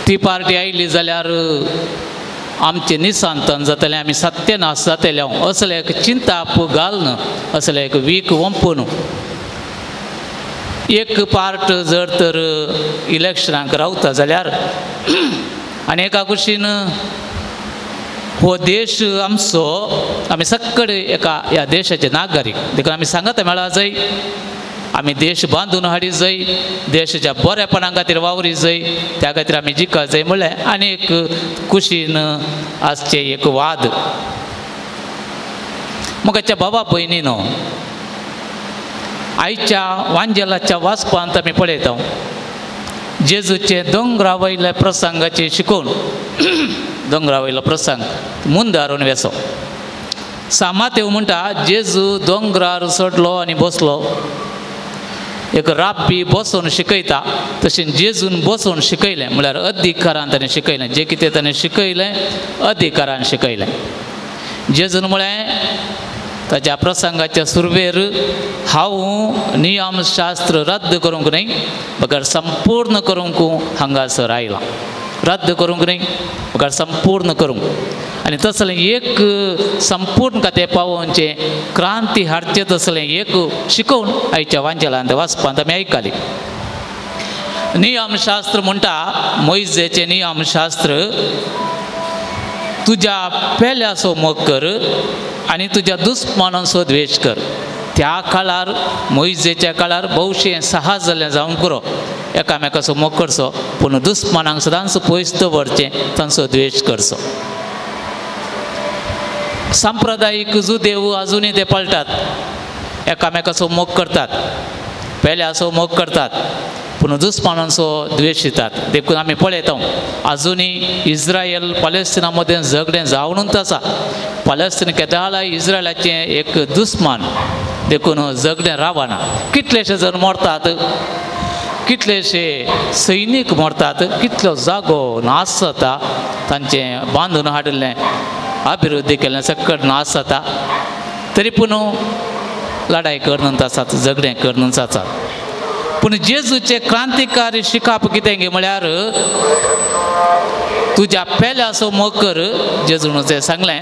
ती पार्टी आयली जाल्यार आमचें निसांतन जातलें, आमी सत्यनाश जातले असलें एक चिंताप घालन, असलें एक वीक वंपून एक पार्ट जर तर इलेक्शनाक रावता जाल्यार आनी एका कुशीन हो देश आमचो, आमी सक्कड एका ह्या देशाचे नागरीक, देखून आमी सांगता मेळा जाय आमी देश बांदून हाडी जाय, देशाच्या बरेपणा खातीर वावरी जाय, त्या खातीर आमी जिका जाय म्हणलें आनी एक कुशीन आसचे एक वाद. मोगाच्या बाबा भयणीनो, आयच्या वांजेलाच्या वाचपांत आमी पळयता जेजूचे दोंगरा वयल्या प्रसंगाचे शिकोवन दोंगरा वयलो प्रसंग मुंद हारून वेसो. सामातेव म्हणटा जेजू दोंगरार चडलो आनी बसलो. एक राब्बी बसून शिकयता तशें जेजून बसून शिकयलें म्हळ्यार अधिकारान ताणें शिकयलें. जें कितें ताणें शिकयलें अधिकारान शिकयलें. जेजून म्हळें ताच्या प्रसंगाच्या सुरवेर हांव नियमशास्त्र रद्द करूंक न्ही, बगर संपूर्ण करूंक हांगासर आयलां. रद्द करूंक न्ही, बगर संपूर्ण करूंक. आनी तसलें एक संपूर्ण खातें पावोवचें, क्रांती हाडचें तसलें एक शिकोवन आयच्या वांजेलांत वाचपांत आमी आयकली. नियमशास्त्र म्हणटा मोइजेचें नियमशास्त्र, तुज्या पेल्याचो मोग कर आनी तुज्या दुस्मानाचो द्वेश कर. त्या काळार मोइजेच्या काळार भौशें साहस जाल्लें जावंक पुरो, एकामेकाचो मोग करचो, पूण दुस्मानांक सदांच पयस दवरचें, तांचो द्वेश करचो. सांप्रदायीक जुदेव अजुनूय ते पळटात, एकामेकाचो मोग करतात, पेल्याचो मोग करतात, पूण दुस्मानांचो द्वेश दितात. देखून आमी पळयता अजुनूय इस्रायल पॅलेस्टिना मदें झगडें जावनूच आसा. पॅलेस्टिन केदाळा इस्रायलाचें एक दुस्मान, देखून झगडें रावना. कितलेशे जण मरतात, कितलेशे सैनीक मरतात, कितलो जागो नाश जाता, तांचें बांदून हाडिल्लें अभिवृद्धी केल्लें सकट नाश जाता. तरी पूण लढाई करनूच आसात, झगडें करनूच आसात. पूण जेजूचे क्रांतिकारी शिकाप कितें गे म्हळ्यार तुज्या पेल्याचो मोग कर, जेजून तें सांगलें.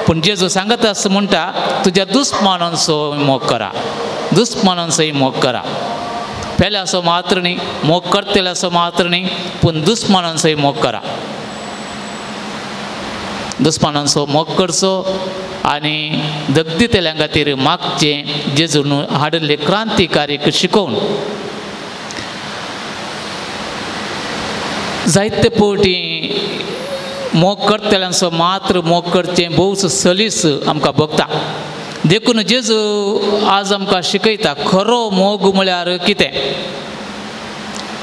पूण जेजू सांगता आसता म्हणटा तुज्या दुस्मानांचो मोग करा, दुस्मानांचोय मोग करा. पेल्याचो मात्र न्ही, मोग करतल्याचो मात्र न्ही, पूण दुस्मानांचोय मोग करा. दुस्मानांचो मोग करचो आनी दगदितेल्यां खातीर मागचें, जेजून हाडिल्ले क्रांतिकारीक शिकोवन. जायते फावटी मोग करतल्यांचो मात्र मोग करचें भोवच सलीस आमकां भोगता. देखून जेजू आज आमकां शिकयता खरो मोग म्हळ्यार कितें,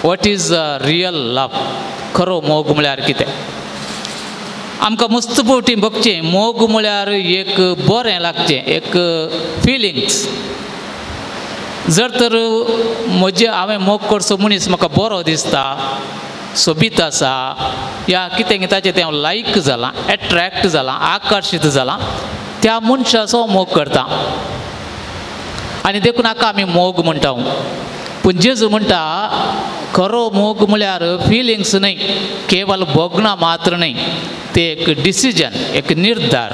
वॉट इज रियल लव. खरो मोग म्हळ्यार कितें. आमकां मस्तपोटी बघचें मोग म्हळ्यार एक बरें लागचें एक फिलिंग्स जर तर हांवें मोग करचो मनीस म्हाका बरो दिसता सोबीत आसा या कितें ताचें तें लायक जालां एट्रॅक्ट जालां आकर्शीत जालां त्या मनशाचो मोग करता आनी देखून हाका आमी मोग म्हणटा पूण जेजू म्हणटा खरो मोग म्हळ्यार फिलिंग्स न्हय केवल भोगणां मात्र न्हय ते एक डिसिजन एक निर्धार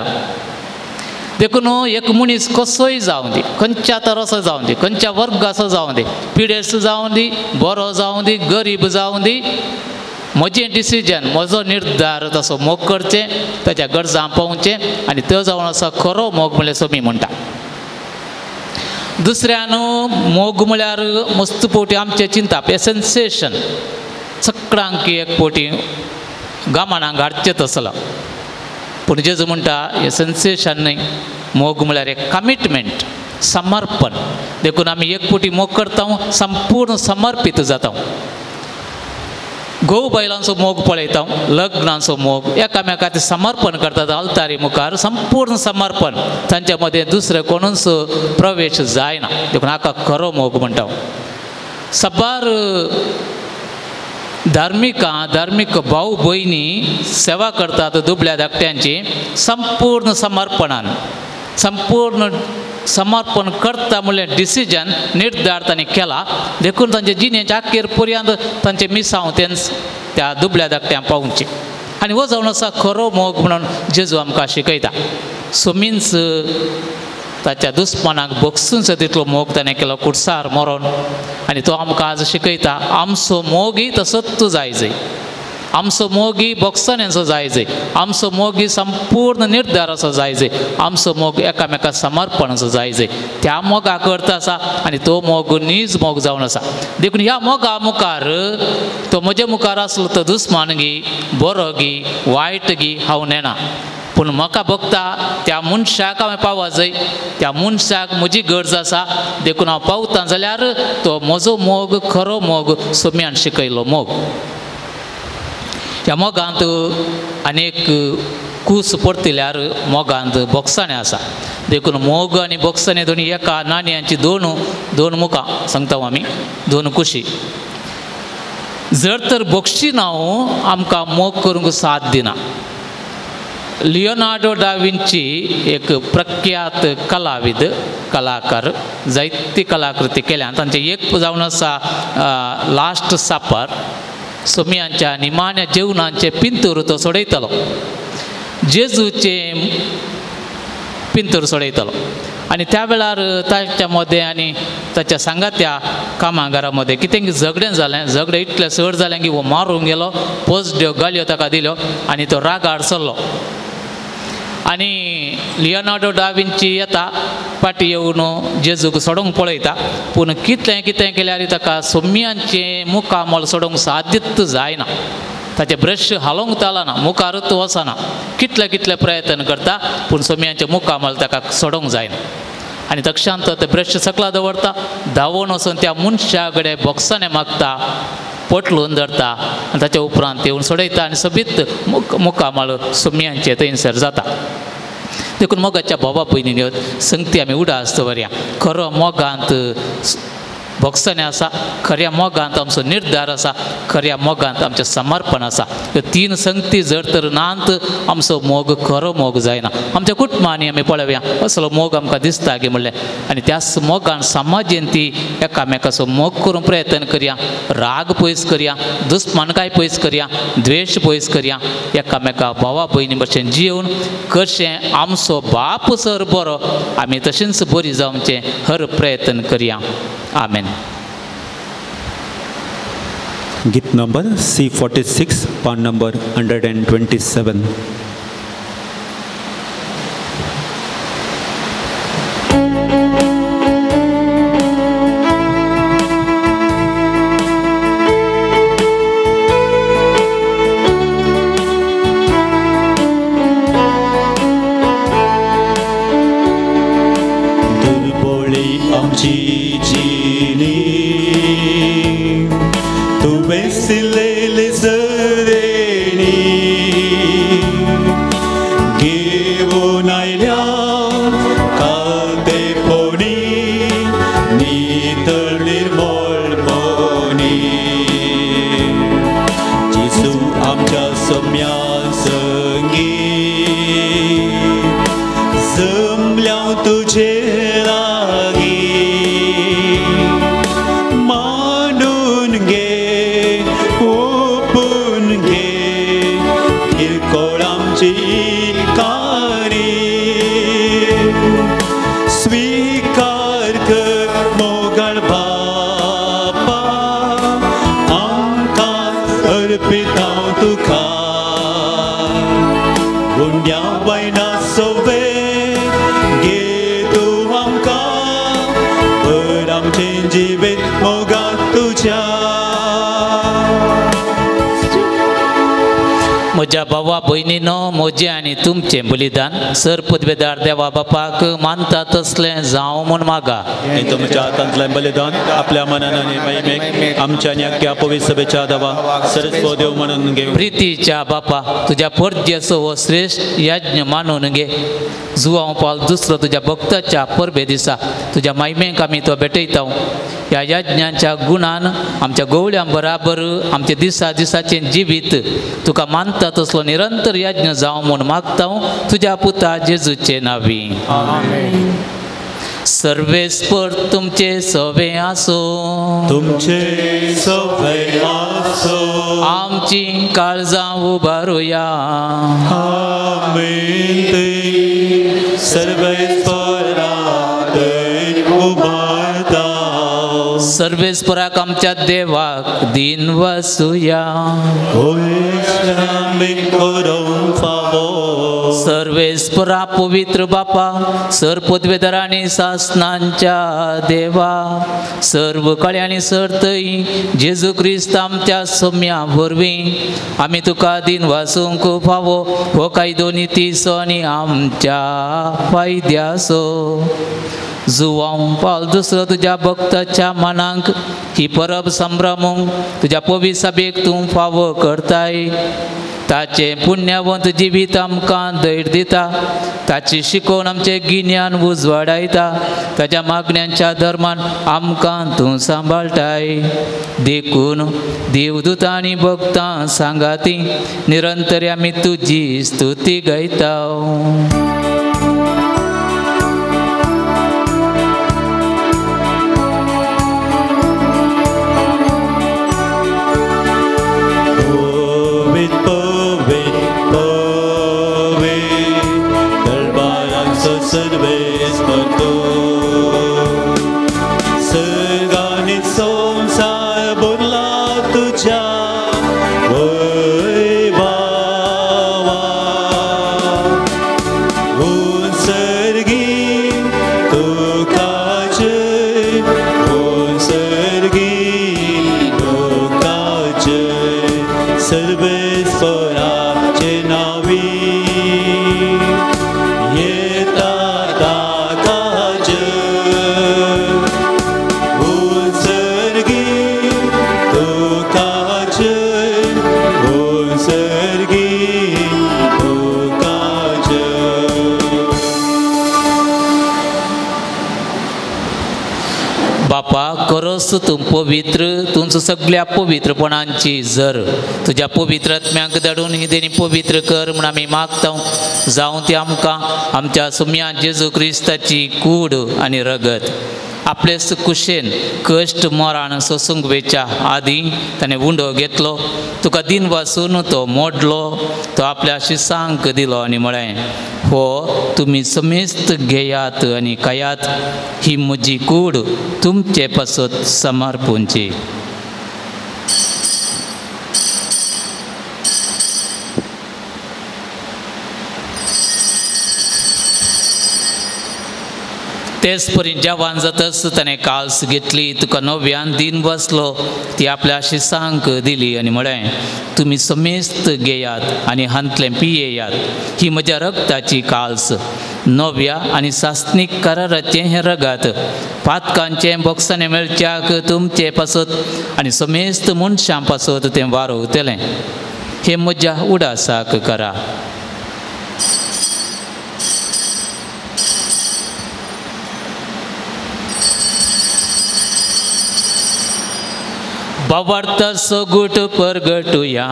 देखून एक मनीस कसोय जावं दी खंयच्या तराचो जावं दी खंयच्या वर्गाचो जावं दी पिडेस्त जावं दी बरो जावं दी गरीब जावं दी म्हजें डिसिजन म्हजो निर्धार तसो मोग करचें ताच्या गरजा पावोवचें आनी तो जावन असो खरो मोग म्हळ्यार सोमी म्हणटा दुसऱ्यान मोग म्हळ्यार मस्त पोटी आमचें चिंतप हें सेन्सेशन सगळ्यांक एक पोटी गामाणांक हाडचेंच आसलो पूण जेजू म्हणटा हें सेन्सेशन न्हय मोग म्हळ्यार एक कमिटमेंट समर्पण देखून आमी एक पोटी मोग करता संपूर्ण समर्पीत जाता घोव बायलांचो मोग पळयता लग्नाचो मोग एकामेकाचें समर्पण करतात अल्तारी मुखार संपूर्ण समर्पण तांच्या मदें दुसरें कोणूच प्रवेश जायना देखून हाका खरो मोग म्हणटा सबार धार्मीक भाव भयणी सेवा करतात दुबळ्या धाकट्यांची संपूर्ण समर्पणान संपूर्ण समर्पण करता म्हणल्यार डिसिजन निर्धार तांणी केला देखून तांचे जिणेच्या अखेर पर्यंत तांचे मिसांव त्या दुबळ्या धाकट्यांक पावोवचें आनी हो जावन आसा खरो मोग म्हणून जेजू आमकां शिकयता सोमींच ताच्या दुस्मानाक बगसून तितलो मोग ताणें केलो कुडसार मरोन आनी तो आमकां आज शिकयता आमचो मोगय तसोच जाय आमचो मोगी बोगसण्याचो जाय आमचो मोगी संपूर्ण निर्धार असो जाय आमचो मोग एकामेका समर्पणाचो जाय त्या मोगाक अर्थ आसा आनी तो मोग नीज मोग जावन आसा देखून ह्या मोगा मुखार तो म्हजे मुखार आसलो तो दुस्मान गी बरो गी वायट गी हांव नेना पूण म्हाका बगता त्या मनशाक हांवें पावोवा जाय त्या मनशाक म्हजी गरज आसा देखून हांव पावता जाल्यार तो म्हजो मोग खरो मोग सोम्यान शिकयलो मोग ह्या मोगांत अनेक कूस परतिल्यार मोगांत बोगसाणें आसा देखून मोग आनी बोगसाणें दोनी एका नाणयांची दोन मुखां सांगता आमी दोन कुशी जर तर बोगशी नांव आमकां मोग करूंक साथ दिना लियोनार्डो दा विंची एक प्रख्यात कलाकार जायती कलाकृती केल्या तांचे एक जावन आसा लास्ट सापर सोम्यांच्या निमाण्या जेवणाचे पिंतूर तो सोडयतलो जेजूचे पिंतूर सोडयतलो आनी त्या वेळार ताच्या मदें आनी ताच्या सांगात्या कामागारा मदें कितें झगडें जालें झगडें इतलें चड जालें की हो मारूंक गेलो पोजड्यो गालयो ताका दिल्यो आनी तो रागार सरलो आनी लियोनार्डो दा विंची येता पाटी येवन जेजूक सोडूंक पळयता पूण कितलें केल्यार ताका सोम्यांचें मुखामळ सोडूंक सादीत जायना ताचें ब्रश हालोवंक तालना मुखारूच वचना कितले प्रयत्न करता पूण सोम्यांचें मुखामळ ताका सोडूंक जायना आनी तक्षांत ते ब्रश सकला दवरता धांवून वचून त्या मनशा कडेन बोगसाणें मागता पोटलून धरता आनी ताच्या उपरांत येवन सोडयता आनी सोबीत मुखामळ सोम्यांचें थंयसर जाता देखून मोगाच्या भावा भयणींनी संगती आमी उडास दवरया खरो मोगांत बोगसाणें आसा खऱ्या मोगांत आमचो निर्धार आसा खऱ्या मोगांत आमचें समर्पण आसा ह्यो तीन संगती जर तर नात आमचो मोग खरो मोग जायना आमच्या कुटुंबांनी आमी पळोवया असलो मोग आमकां दिसता गे म्हणलें आनी त्याच मोगान समाजेन ती एकामेकाचो मोग करूंक प्रयत्न करया राग पयस करया दुस्मानकाय पयस करया द्वेश पयस करया एकामेका भावा भयणी भशेन जिवन कशें आमचो बाप सर बरो आमी तशेंच बरी जावचें हर प्रयत्न करया आमेन गीत नंबर C46 पान नंबर 127 Silele sereni आयल्या कातेपोनी नितळ निर्मळपणी जिसू आमच्या सम्या संगी जमल्या तुझे लागी मांडून घे ओपून घे किरकोळ आमची स्वीकार कर मोगळ बापा आमकां अर्पिता तुका गुंड्या वयना सवे घे तूं आमकां भर आमचें जिवीत मोगान तुज्या म्हज्या भावा भयणीनो म्हजें आनी तुमचें बलिदान सर पदवेदार देवा बापाक मानता तसलें जावं म्हूण मागा हे तुमच्या हातांतलें बलिदान आपल्या मनान आनी महिमेक आमच्या आनी अख्ख्या पवित्र सभेच्या देवा सरस्वो देव म्हणून घेव प्रितीच्या बापा तुज्या परजेचो हो श्रेष्ठ यज्ञ मानून घे जुवांव पावल दुसरो तुज्या भक्ताच्या परबे दिसा तुज्या महिमेक आमी तो भेटयता ह्या यज्ञांच्या गुणान आमच्या गवळ्यां बराबर आमचे दिसा दिसाचें जिवीत तुका मानता तसलो निरंतर यज्ञ जावं म्हूण मागता तुज्या पुता जेजूचे नांवी सर्वेस्पर तुमचे सवे आसो तुमचे सवे आसो आमची काळजां उबारुया आमीन सर्वेस्परात उबारता सर्वेस्पराक आमच्या देवाक दिन वासुया सर्वेस्परा पवित्र बापा सर पदवेदार आनी सासनांच्या देवा सर्व कळे आनी सर्तई जेजू क्रिस्त आमच्या सम्या वरवीं आमी तुका दिन वासूंक फावो हो कायदो नितीसो आनी आमच्या फायद्याचो जुवांव पावल दुसरो तुज्या भक्ताच्या मनाक ही परब संभ्रमूंक तुज्या पवित्र सभेक तूं फावो करताय ताचे पुण्यवंत जिवीत आमकां धैर्य दिता ताची शिकोवन आमचे गिन्यान उजवाडायता ताच्या मागण्यांच्या धर्मान आमकां तूं सांबाळटाय देखून देवदूतां आनी भक्तां सांगाती निरंतर आमी तुजी स्तुती गायता करोस तूं पवित्र तुमचो सगळ्या पवित्रपणांची जर तुज्या पवित्र आत्म्याक धाडून ही देणी पवित्र कर म्हूण आमी मागता जावं ती आमकां आमच्या सम्या जेजू क्रिस्ताची कूड आनी रगत आपले कुशेन कश्ट मरण सोसूंक वेच्या आदीं ताणें उंडो घेतलो तुका दिन वासून तो मोडलो तो आपल्या शिसांक दिलो आनी म्हळें हो तुमी समेस्त घेयात आनी खायात ही म्हजी कूड तुमचे पासत समर्पूंची तेच परी जवान जातस ताणें काल्स घेतली तुका नव्यान दिन बसलो ती आपल्या शिसांक दिली आनी म्हळें तुमी समेस्त घेयात आनी हांतलें पियेयात ही म्हज्या रगताची काल्स नव्या आनी सासनीक कराराचें हें रगत पातकांचें बॉक्सांनी मेळच्याक तुमचे पासत आनी समेस्त मनशां पासत तें वारोवतलें हे म्हज्या उडासाक करा भावार्थ सोगुट परगटुया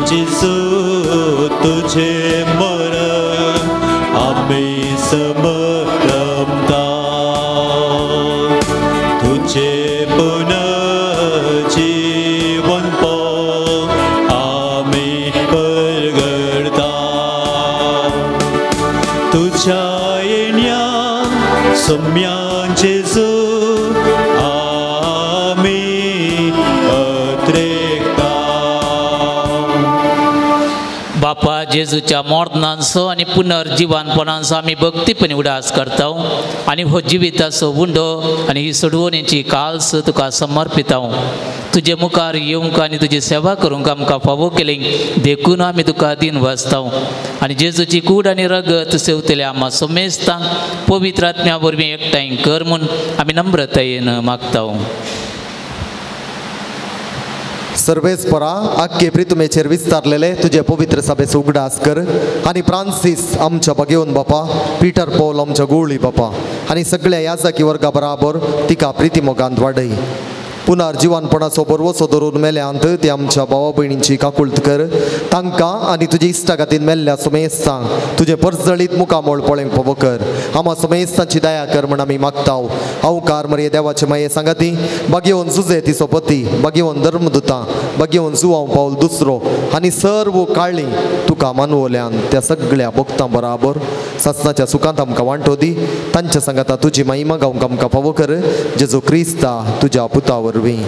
जेजू तुझे मरण आम्ही समरमता तुझे पुनर्जीवन आम्ही परगडता तुझ्या येण्या सम्या जेजू बापा जेजूच्या मोर्दनांचो आनी पुनर्जीवानपणांचो आमी भक्तीपणी उडास करता आनी हो जिविताचो उंडो आनी ही सोडवणेची काल्स तुका समर्पिता तुजे मुखार येवंक आनी तुजी सेवा करूंक आमकां फावो केली देखून आमी तुका दिन वाचता आनी जेजूची कूड आनी रगत सेवतल्या आम्हा सोमेस्तांक पवित्र आत्म्या वरवीं एकठांय कर म्हूण आमी नम्रतायेन मागता सर्वेस्परा आख्खे प्रितुमेचेर विस्तारलेले तुझे पवित्र सभेचो उगडास कर आनी फ्रांसीस आमच्या बगेवन बापा पीटर पौल आमच्या गोळी बापा आनी सगळ्या याजकी वर्गा बराबर तिका प्रितीमोगांत वाडय पुनर्जीवानपणाचो बरवसो धरून मेल्यांत ती आमच्या भावा भयणींची काकुळट कर तांकां आनी तुजी इश्टागातीन मेल्ल्या सुमेस्तांक तुजे परजळीत मुखामोळ पळोवंक फावो कर आम्हा सुमेस्तांची दया कर म्हण आमी मागताव अवकार मरे देवाचे माये सांगाती बगेवन जुजे तिचो पती बगेवन धर्मदुतां बगेवन जुवांव पावल दुसरो आनी सर्व काळी तुका मानवल्यान त्या सगळ्या भक्तां बराबर सत्नाच्या सुखांत आमकां वांटो दी तांच्या सांगाता तुजी महिमा गावंक आमकां फावो कर जेजू क्रिस्ता तुज्या पुता वरवीं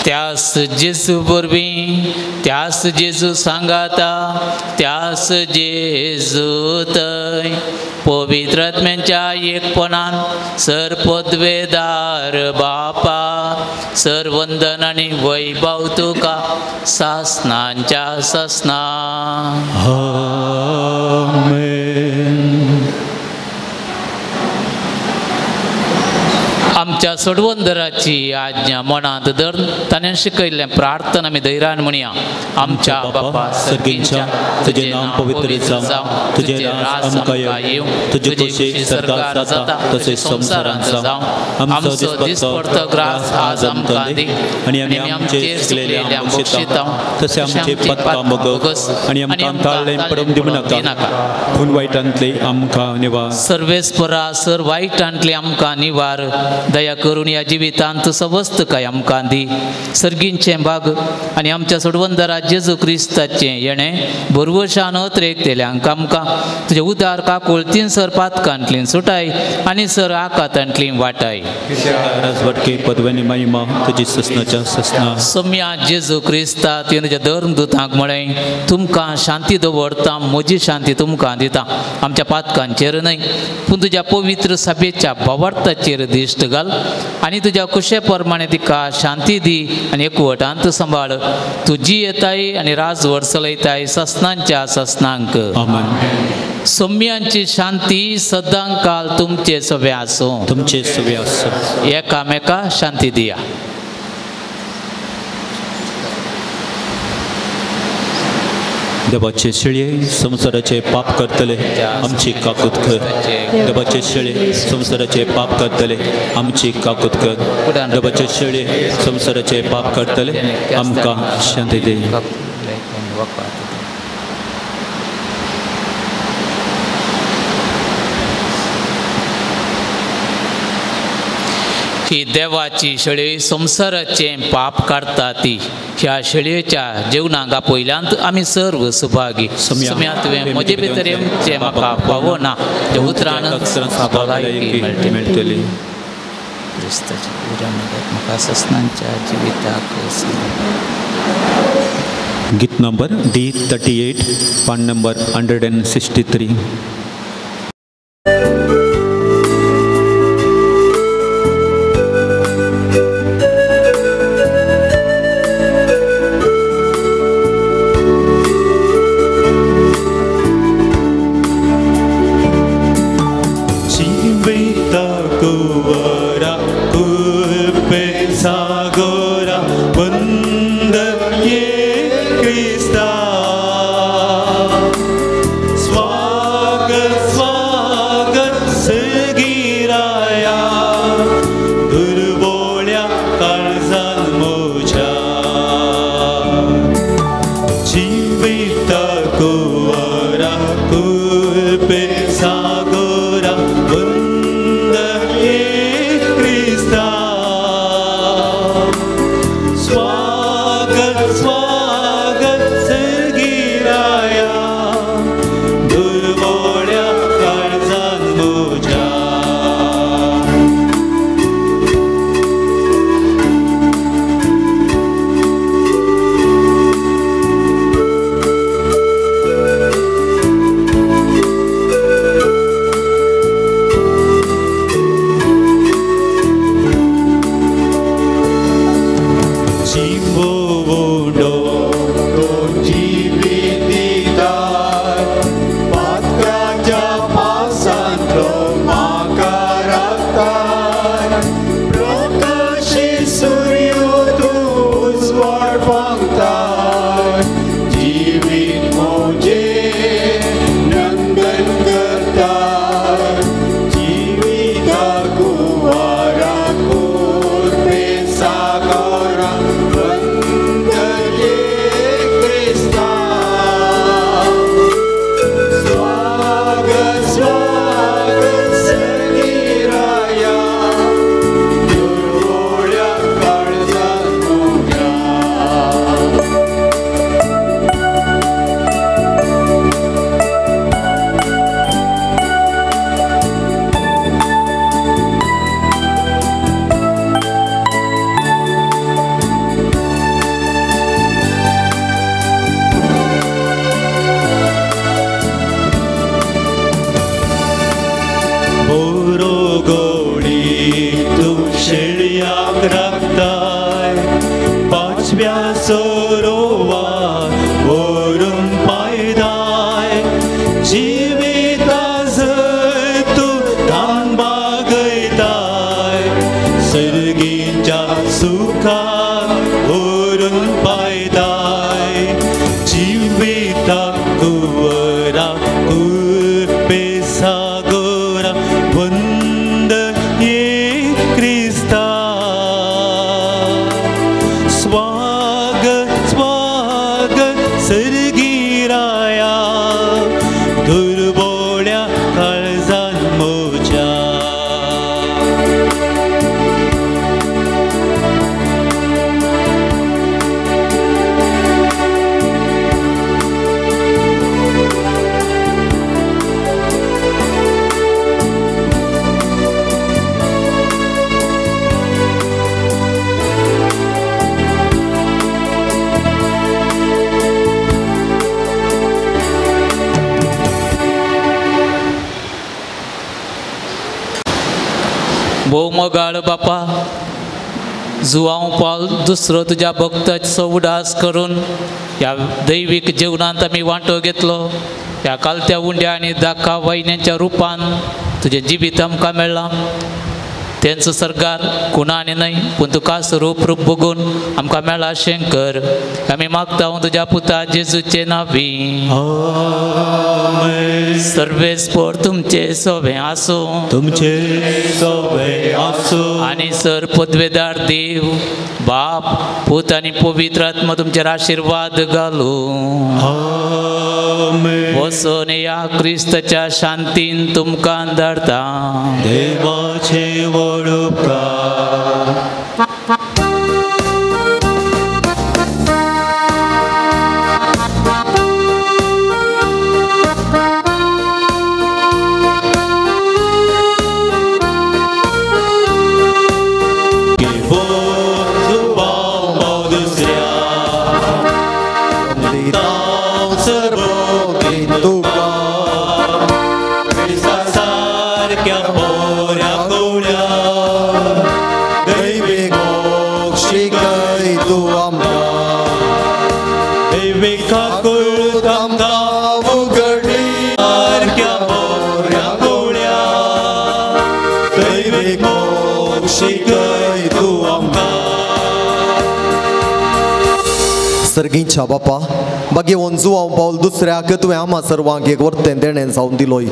त्यास जेजू वरवीं त्यास जेजू सांगाता त्यास जेजू थंय पवित्र आत्म्याच्या एकपणान सर पदवेदार बापा सर वंदन आनी वैभव तुका सासनांच्या ससना आमच्या सोडवंदराची आज्ञा मनांत धरून ताणें शिकयल्लें प्रार्थना आमी धैर्यान म्हणया आमच्या बापा सर्गींच्या तुजें नांव पवित्र जावं तुजें राज आमकां येवं तुजे कुशी सरकार जाता तशें संवसारांत जावं आमचो दिसपडतो ग्रास आज आमकां दी आनी आमचेर केलेल्या बक्षितां तशें आमचे पातकां मोगस आनी आमकां काळें पडूंक दिवं नाका पूण वायटांतली आमकां निवार सर्वेस्परा सर वायटांतली आमकां निवार दया करून या जिवितांत सवस्त काय आमकां दी सर्गींचे भाग आनी आमच्या सोडवंदरा जेजू क्रिस्ताचें येणें बरवशान अत्रेक तेल्यांक आमकां तुजे उदार काकुळतीन सर पातकांतलीं सुटाय आनी सर आकांतांतलीं वाटाय राजवटके पदव्यानी महिमा तुजी ससनाच्या ससना सम्या जेजू क्रिस्ता तुवें तुज्या धर्मदुतांक म्हळें तुमकां शांती दवरता म्हजी शांती तुमकां दिता आमच्या पातकांचेर न्हय पूण तुज्या पवित्र सभेच्या भावार्थाचेर दिश्ट घाल आनी तुज्या कुशे प्रमाणे तिका शांती दी आनी एकवटांत सांबाळ तुजी येताय आनी राजवट चलयताय ससनांच्या ससनांक आमेन सम्यांची शांती सदां काल तुमचे सवे आसूं तुमचे सवे आसूं एकामेका शांती दिया देवाचे शिळे संसाराचे पाप करतले आमची काकूत कर देवाचे शिळे संसाराचे पाप करतले आमची काकूत कर देवाचे शिळे संसाराचे पाप करतले आमकां शांती दे ही देवाची शेळी संसाराचे पाप काढता ती ह्या शेळयेच्या जेवणाक पयल्यांत आमी सर्व सुभागी सम्या तुवें म्हजे भितर येवचें म्हाका फावो ना ते उतरान भलायकी मेळटली म्हाका ससनांच्या जिविताक गीत नंबर D38 पान नंबर 163 Sa सागोरा वंद ये क्रिस्ता स्वागत स्वागत सर्गीराया दुर्बोळ्या काळजान मोजा मोगाळ बापा जुवांव पावल दुसरो तुझ्या भक्ताचो उडास करून ह्या दैवीक जीवनांत आमी वांटो घेतलो ह्या कालत्या उंड्या आनी दाखा वाहिन्यांच्या रूपान तुझे जिवीत आमकां मेळ्ळां तेंचो सरकार कुणानी न्हय पूण तुका स्वरूप रूप बघून आमकां मेळ्ळा शंकर आमी मागता तुज्या पुता जेजूचे नांवी सर्वेस्पर तुमचे सोबे आसूं तुमचे सोबे आसूं आनी सर पदवेदार देव बाप पूत आनी पवित्र आत्मा तुमचेर आशिर्वाद घालूं वचून या क्रिस्ताच्या शांतीन तुमकां धाडटा देवाचे वळपकार सर्गीच्या बापा बागेवन जुवांव पावल दुसऱ्याक तुवें आम्हा सर्वांक एक वर्तें देणें जावन दिलोय.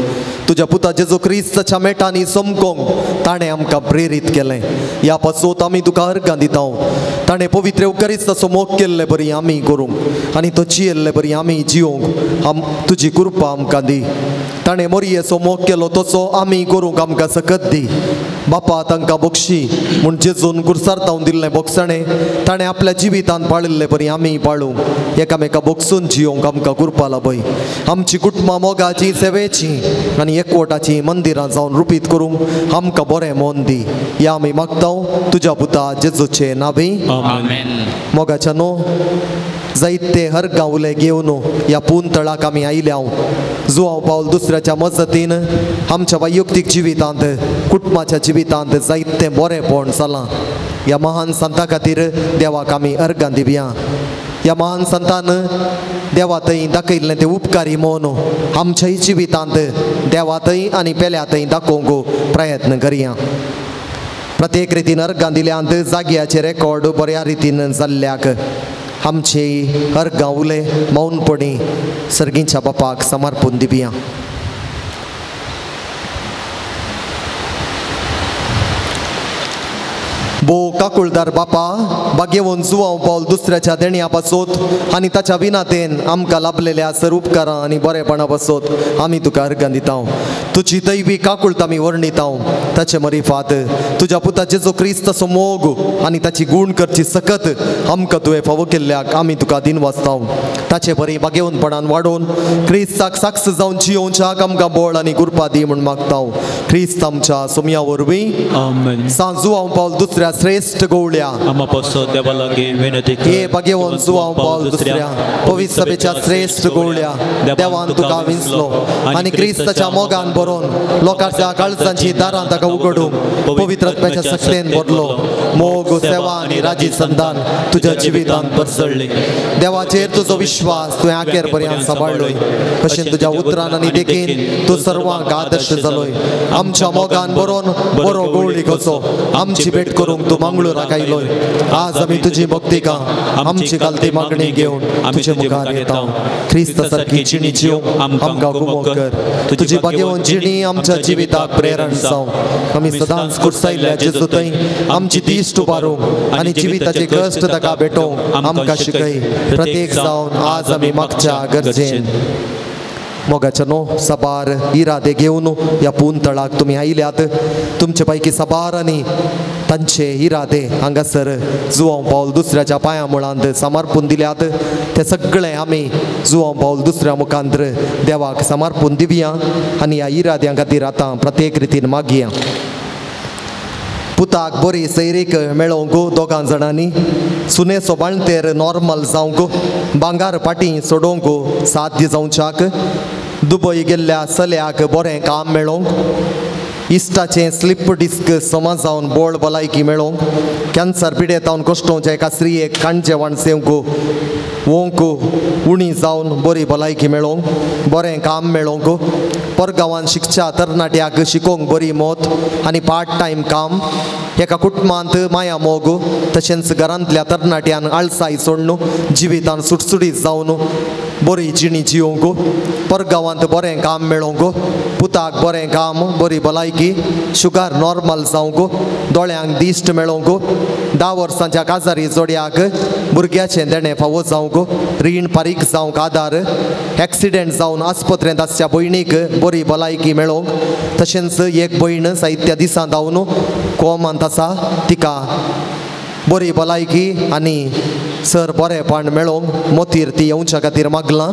तुज्या पुता जेजू क्रिस्ताच्या मेटांनी समकोंक ताणें आमकां प्रेरीत केलें. ह्या पासून आमी तुका अर्गां दिता. ताणें पवित्र क्रिस्ताचो मोग केल्ले बरी आमी करूंक आनी तो जियेल्ले बरी आमी जिवंक तुजी कृपा आमकां दी. ताणें मोरयेचो मोग केलो तसो आमी करूंक आमकां सकत दी. बापा तांकां बक्षी म्हूण जेजून कुर्सारतावन दिल्लें बोगसणें ताणें आपल्या जिवितांत पाळिल्लें बरी आमी पाळूंक एकामेका बोगसून जियोंक आमकां कृपा लाभय. आमची कुटुंबां मोगाची सेवेची आनी एकवटाची मंदिरां जावन रुपीत करूंक आमकां बरें मोन दी. या आमी मागतांव तुज्या पुता जेजूचे नांवी आमेन. मोगाच्या न्हू जायते हर गांवले घेवन ह्या पुंतळाक आमी आयल्याव जुवांव पावल दुसऱ्याच्या मजतीन आमच्या वैयक्तीक जिवितांत कुटुंबाच्या जिवितांत जायतें बरेंपण जालां. ह्या महान संता खातीर देवाक आमी अर्गां दिवया. ह्या महान संतान देवा थंय दाखयल्लें तें उपकारी मोन आमच्याय जिवितांत देवा थंय आनी पेल्या थंय दाखोवंक प्रयत्न करया. प्रत्येक रितीन अर्गां दिल्यांत जाग्याचे रेकॉर्ड बऱ्या रितीन जाल्ल्याक आमचे हर गांवले मौनपणी सर्गीच्या बापाक समर्पून दिवया. बो काकुळदार बापा बागेवन जुवांव पावल दुसऱ्याच्या देण्या पासोत आनी ताच्या विनातेन आमकां लाभलेल्या सर उपकारां आनी बरेपणा पासोत आमी तुका अर्गां दिता. तुजी दैवी काकुळट आमी वर्णिता. ताचे मरिफात तुज्या पुता जेजू क्रिस्ताचो मोग आनी ताची गूण करची सकत आमकां तुवें फावो केल्ल्याक आमी तुका दिन वाचता. ताचे बरी बागेवनपणान वाडोवन क्रिस्ताक साक्ष जावन जियोवच्याक आमकां बळ आनी कृपा दी म्हूण मागता. क्रिस्त आमच्या सोमया वरवीं आमेन. जुवांव पावल दुसऱ्या श्रेष्ठ गवळ्या आम्हा पासो देवा लागीं विनंती कर. हे बागेवन जुवांव पावल दुसऱ्या पवित्र सभेच्या श्रेष्ठ गवळ्या देवान तुका विंचलो आनी क्रिस्ताच्या मोगान बरोवन लोकांच्या काळजांची दारां ताका उगडूंक पवित्रत्वाच्या शक्तीन भरलो. मोग सेवा आनी राजी संदान तुज्या जिवितांत परसळ्ळी. देवाचेर तुजो विश्वास तुवें आखेर पर्यंत सांबाळलोय. अशें तुज्या उतरान आनी देखीन तूं सर्वांक आदर्श जालोय. आमच्या मोगान बरोवन बरो गवळी कसो आमची भेट करूंक तूं मंगळूराक आयलोय. आज आमी तुजी भक्तिका आमची गालती मागणी घेवन तुजे मुखार येता. क्रिस्ता सारकी जिणी जिवंक आमकां कुमोग कर. तुजी बागेवन जिणी आमच्या जिविताक प्रेरण जावं. आमी सदांच कुर्सायल्ल्या जेजू थंय आमची दिश्ट उबारूंक आनी जिविताचे कश्ट ताका भेटोवंक आमकां शिकय. प्रत्येक जावन आज आमी मागच्या गरजेन मोगाच्या न्हू सबार इरादे घेवन ह्या पुंतळाक तुमी आयल्यात. तुमचे पैकी सबारांनी तांचे इरादे हांगासर जुवांव पावल दुसऱ्याच्या पांया मुळांत समर्पून दिल्यात. ते सगळे आमी जुवांव पावल दुसऱ्या मुखांत्र देवाक समर्पून दिवया आनी ह्या इराद्यां खातीर आतां प्रत्येक रितीन मागया. पुताक बरी सैरीक मेळोवंक दोगां जाणांनी सुनेचो बाणतेर नॉर्मल जावंक भांगार पाटी सोडोवंक साध्य जावच्याक दुबय गेल्ल्या चल्याक बरें काम मेळोवंक इश्टाचें स्लीप डिस्क समा जावन बोड भलायकी मेळोवंक कॅन्सर पिडेतावन कश्टोवच्या एका स्त्रियेक काणजेवण सेवंक वोंक उणी जावन बरी भलायकी मेळोवंक बरें काम मेळोवंक परगांवांत शिकच्या तरणाट्याक शिकोवंक बरी मोत आनी पार्ट टायम काम एका कुटुंबांत माया मोग तशेंच घरांतल्या तरणाट्यान आळसाय सोडून जिवितान सुटसुटीत जावन बरी जिणी जियोवंक परगांवांत बरें काम मेळोवंक पुताक बरें काम बरी भलायकी शुगर नॉर्मल जावंक दोळ्यांक दिश्ट मेळोवंक 10 वर्सांच्या काजारी जोड्याक भुरग्याचें देणें फावो जावंक रीण फारीक जावंक आदार एक्सिडेंट जावन आस्पत्रेंत आसच्या भयणीक बरी भलायकी मेळोवंक तशेंच एक भयण साहित्या दिसां जावन कोमांत आसा तिका बरी भलायकी आनी सर बरेंपण मेळोवंक मोतीर ती येवच्या खातीर मागलां.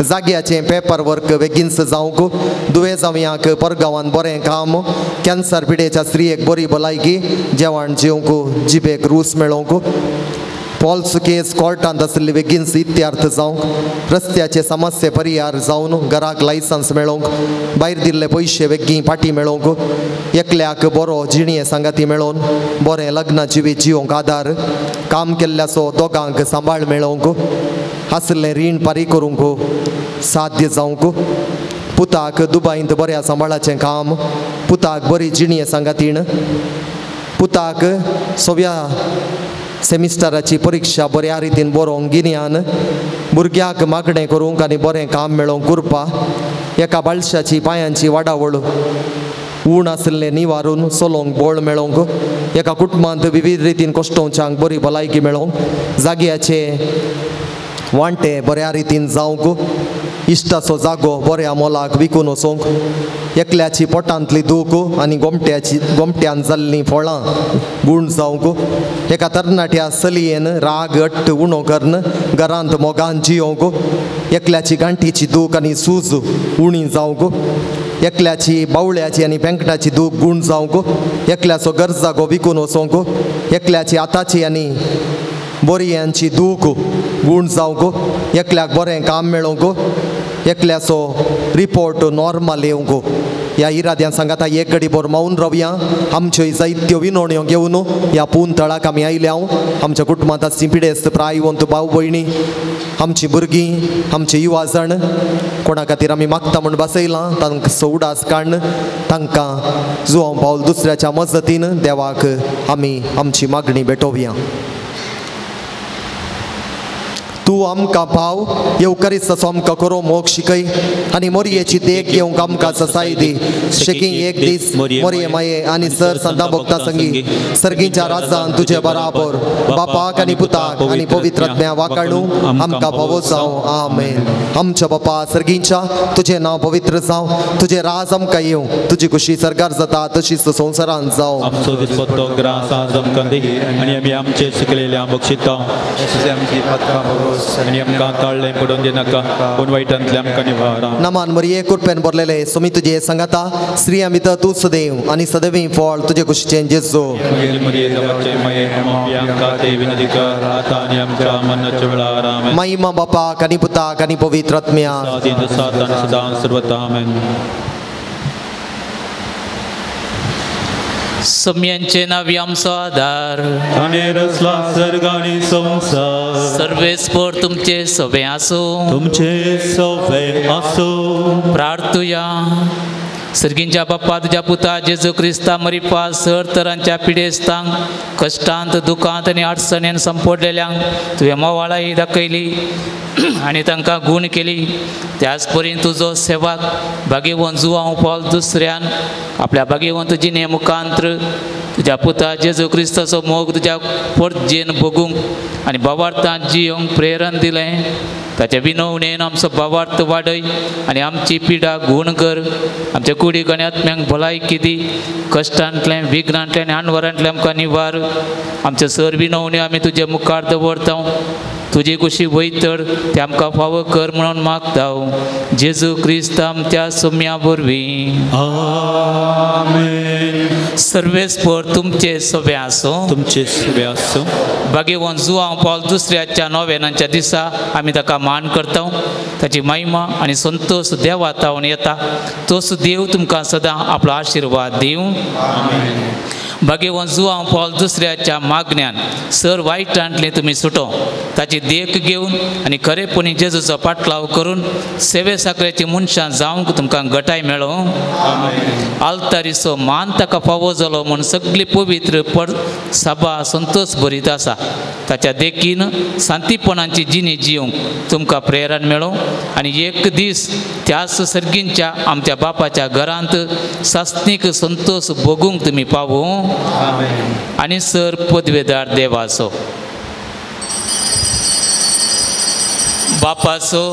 जाग्याचें पेपर वर्क बेगीनच जावंक दुयेंसांक परगांवांत बरें काम कॅन्सर पिडेच्या स्त्रियेक बरी भलायकी जेवण जेवंक जिबेक रूस मेळोवंक पॉल्स केस कोर्टांत आसली बेगीनच इत्यार्थ जावंक रस्त्याचे समस्ये परिहार जावन घराक लायसन्स मेळोवंक भायर दिल्ले पयशे बेगीन फाटी मेळोवंक एकल्याक बरो जिणये सांगाती मेळोवन बरें लग्न जिवीत जिवंक आदार काम केल्ल्याचो दोगांक सांबाळ मेळोवंक आसलें रीण फारीक करूंक साध्य जावंक पुताक दुबईंत बऱ्या सांबाळाचें काम पुताक बरी जिणये सांगातीण पुताक सव्या सेमिस्टराची परीक्षा बऱ्या रितीन बरोवंक गिन्यान भुरग्याक मागणें करूंक आनी बरें काम मेळोवंक उरपा एका बाळशाची पांयांची वाडावळ ऊण आसलें निवारून चलोवंक बळ मेळोवंक एका कुटुंबांत विविध रितीन कश्टोवच्यांक बरी भलायकी मेळोवंक जाग्याचे वांटे बऱ्या रितीन जावंक इश्टाचो जागो बऱ्या मोलाक विकून वचोवंक एकल्याची पोटांतली दूख आनी गोमट्यान जाल्लीं फळां गूण जावंक एका तरणाट्या चलयेन राग अट्ट उणो करन घरांत मोगान जियोवंक एकल्याची गांठीची दूख आनी सूज उणी जावंक एकल्याची बावळ्याची आनी पेंकटाची दूख गूण जावंक एकल्याचो गरजागो विकून वचोवंक एकल्याची आताची आनी बोरयांची दूख गूण जावंक एकल्याक बरें काम मेळोवंक एकल्याचो रिपोर्ट नॉर्मल येवंक ह्या इराद्यान सांगात एक घडी भर मावून रावया आमच्यो जायत्यो विनवण्यो घेवन ह्या पून तळाक आमी आयल्या आमच्या कुटुंबांत आसची पिडेस्त प्रायवंत भाव भयणी आमची भुरगीं आमचे युवा जण कोणा खातीर आमी मागता म्हूण बसयलां तांकां उडास काडन तांकां जुवां पावल दुसऱ्याच्या मजतीन देवाक आमी आमची मागणी भेटोवया. तूं आमकां पाव येवकारिस्ताचो आमकां करो मोग शिकय आनी मोरयेची देख घेवंक आमकां ससाय दी. शेकी एक दीस मोरये माये आनी सर संता भोगता संगी सर्गीच्या राजान तुजे बराबर बापाक आनी पुताक आनी पवित्र आत्म्या वाकाडू आमकां फावो जावं. आमेन. आमच्या बापा सर्गीच्या तुजें नांव पवित्र जावं तुजें राज आमकां येवं तुजी खुशी सरकार जाता तशीच संवसारांत जावं. आमचो दिसपट्टो ग्रास आज आमकां दी आनी आमी आमचे शिकलेल्या बक्षिता आनी आमकां ताळ्ळें पडोवन दिनाका पूण वायटांतल्यान आमकां निवारा. नमान मरिये कृपेन भरलेले सुमी तुजे सांगाता स्त्रियां भितर तूं सदैव आनी सदैवी फळ तुजे कुशीचें जेजू. महिमा बापाक आनी पुताक आनी पवित्र आत्म्या सम्यांचे नावी आमचो आधार आनी रचला सर्ग आनी संवसार सर्वेस्पर तुमचे सवे आसूं तुमचे सवे आसूं. प्रार्थुया. सर्गींच्या बाप्पा तुज्या पुता जेजू क्रिस्ता मरिपा सर तरांच्या पिडेस्तांक कश्टांत दुखांत आनी अडचणेन संपडलेल्यांक तुवें मोवाळाई दाखयली आनी तांकां गूण केली. त्याच परीन तुजो सेवाक भाग्यवंत जुवांव पावल दुसऱ्यान आपल्या भाग्यवंत जिणे मुखांत्र तुज्या पुता जेजू क्रिस्ताचो मोग तुज्या परजेन भोगूंक आनी भावार्थांत जियोंक प्रेरण दिलें. ताच्या विनवणेन आमचो भावार्थ वाडय आनी आमची पिडा गूण कर. आमच्या कुडी गण्यात्म्यांक भलायकी दी. कश्टांतल्यान विघ्नांतल्यान आनी आडवरांतल्यान आमकां निवार. आमचे सर विनवण्यो आमी तुजे मुखार दवरता. तुजी कुशी वयतड ते आमकां फावो कर म्हणून मागता जेजू क्रिस्त आमच्या सोम्या वरवीं. आमेन. सर्वेस्पर तुमचे सवे आसूं तुमचे सवे आसूं. भाग्यवंत जुवांव पावल दुसऱ्याच्या नोवेनांच्या दिसा आमी ताका मान करता. ताची महिमा आनी संतोष देवा तावन येता. तोच देव तुमकां सदां आपलो आशिर्वाद दिवं. भाग्यवंत जुवांव पावल दुसऱ्याच्या मागण्यान सर वायटांतले तुमी सुटो ताची देख घेवन आनी खरेपणी जेजूचो पाटलाव करून सेवे साकऱ्याची मनशां जावंक तुमकां घटाय मेळो. आल्तारीचो मान ताका फावो जालो म्हूण सगळी पवित्र पड सभा संतोष भरीत आसा. ताच्या देखीन शांतीपणाची जिणी जियोंक तुमकां प्रेरण मेळो आनी एक दीस त्याच सर्गींच्या आमच्या बापाच्या घरांत सासणीक संतोष भोगूंक तुमी पावो. आनी सर पदवेदार देवाचो बापाचो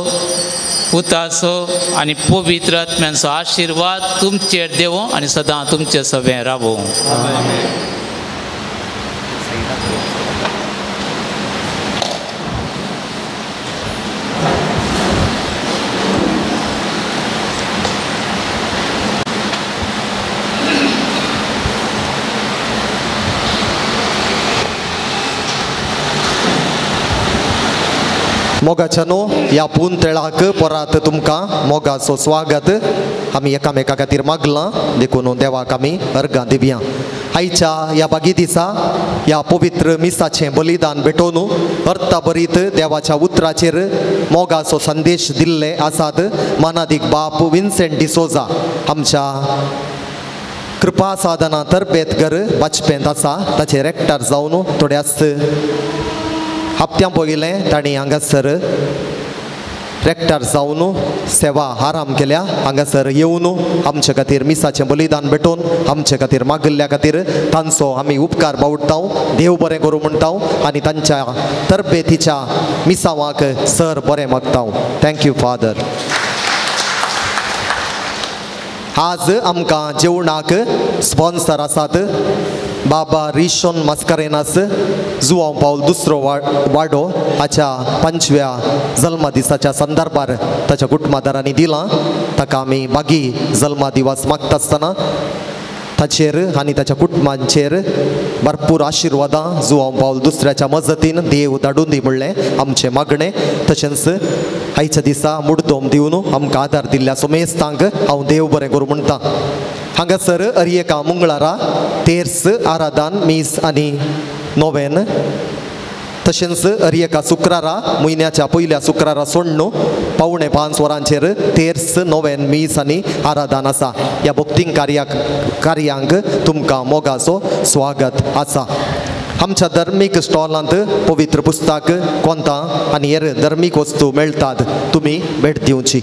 पुताचो आनी पवित्र आत्म्यांचो आशिर्वाद तुमचेर देवो आनी सदां तुमचे सवें रावो. मोगाच्यानो ह्या पून तेळाक परत तुमकां मोगाचो स्वागत. आमी एकामेका खातीर मागलां देखून देवाक आमी अर्गां दिवया. आयच्या ह्या बागी दिसा ह्या पवित्र मिसाचें बलिदान भेटोवन अर्था बरीत देवाच्या उतराचेर मोगाचो संदेश दिल्ले आसात. मानादीक बाप विन्सेंट डिसोजा आमच्या कृपा साधना तरबेतकर बचपेंत आसा ताचे रेक्टर जावन थोड्याच हप्त्यां पयलें तांणी हांगासर रेक्टर जावन सेवा आराम केल्या हांगासर येवन आमचे खातीर मिसाचें बलिदान भेटून आमचे खातीर मागिल्ल्या खातीर तांचो आमी उपकार बावडटा देव बरें करूं म्हणटा आनी तांच्या तरबेतीच्या मिसावाक सर बरें मागता थँक्यू फादर आज आमकां जेवणाक स्पॉन्सर आसात बाबा रिशोन मास्कारेनास जुआंव पावल दुसरो वाडो हाच्या 5व्या जल्मा दिसाच्या संदर्भार ताच्या कुटुंबादारांनी दिलां ताका आमी बागी जल्मा दिवस मागता आसतना ताचेर आनी ताच्या कुटुंबांचेर भरपूर आशिर्वादां जुआंव पावल दुसऱ्याच्या मजतीन देव धाडून दी म्हणलें आमचें मागणें तशेंच आयच्या दिसा मुर्तोम दिवन आमकां आदार दिल्ल्या सोमेस्तांक हांव देव बरें करूं म्हणटा हांगासर अरियेका मंगळारा तेर्स आराधन मीस आनी नोवेन तशेंच अरियेका शुक्रारा म्हयन्याच्या पयल्या शुक्रारा सोडून 4:45 वरांचेर तेर्स नोवेन मीस आनी आराधन आसा ह्या भक्तींग कार्यांक तुमकां मोगाचो स्वागत आसा आमच्या धर्मीक स्टॉलांत पवित्र पुस्तक कोंतां आनी हेर धर्मीक वस्तू मेळटात तुमी भेट दिवची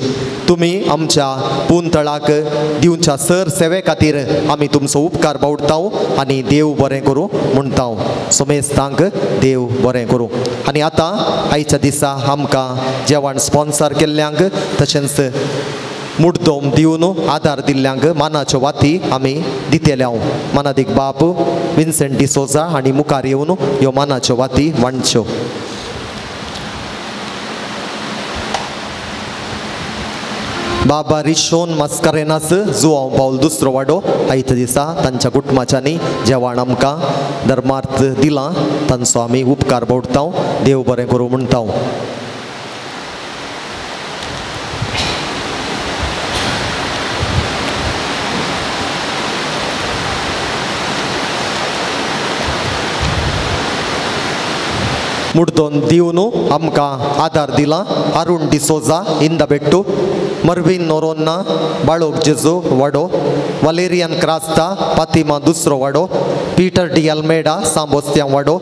तुमी आमच्या पुंतळाक दिवच्या सर सेवे खातीर आमी तुमचो उपकार बावडटा आनी देव बरें करूं म्हणटा सोमेस्तांक देव बरें करूं आनी आतां आयच्या दिसा आमकां जेवण स्पॉन्सर केल्ल्यांक तशेंच मुर्तोम दिवन आदार दिल्ल्यांक मानाच्यो वाती आमी दितेल्या मानादीक बाप विन्सेंट डिसोजा आनी मुखार येवन ह्यो मानाच्यो वाती वांटच्यो बाबा रिशोन मास्कारेनास जुआंव पावल दुसरो वाडो आयच्या दिसा तांच्या कुटुंबाच्यांनी जेवण आमकां धर्मार्थ दिलां तांचो आमी उपकार बावडटा देव बरें करूं म्हणटा मुर्तोन दिवन आमकां आदार दिला अरुण डिसोजा इंदाबेट्टू मर्विन नोरोन्ना बाळोक जेजू वाडो वलेरियन क्रास्ता फातिमा दुसरो वाडो पीटर डी अल्मेडा सांबोस्त्यां वाडो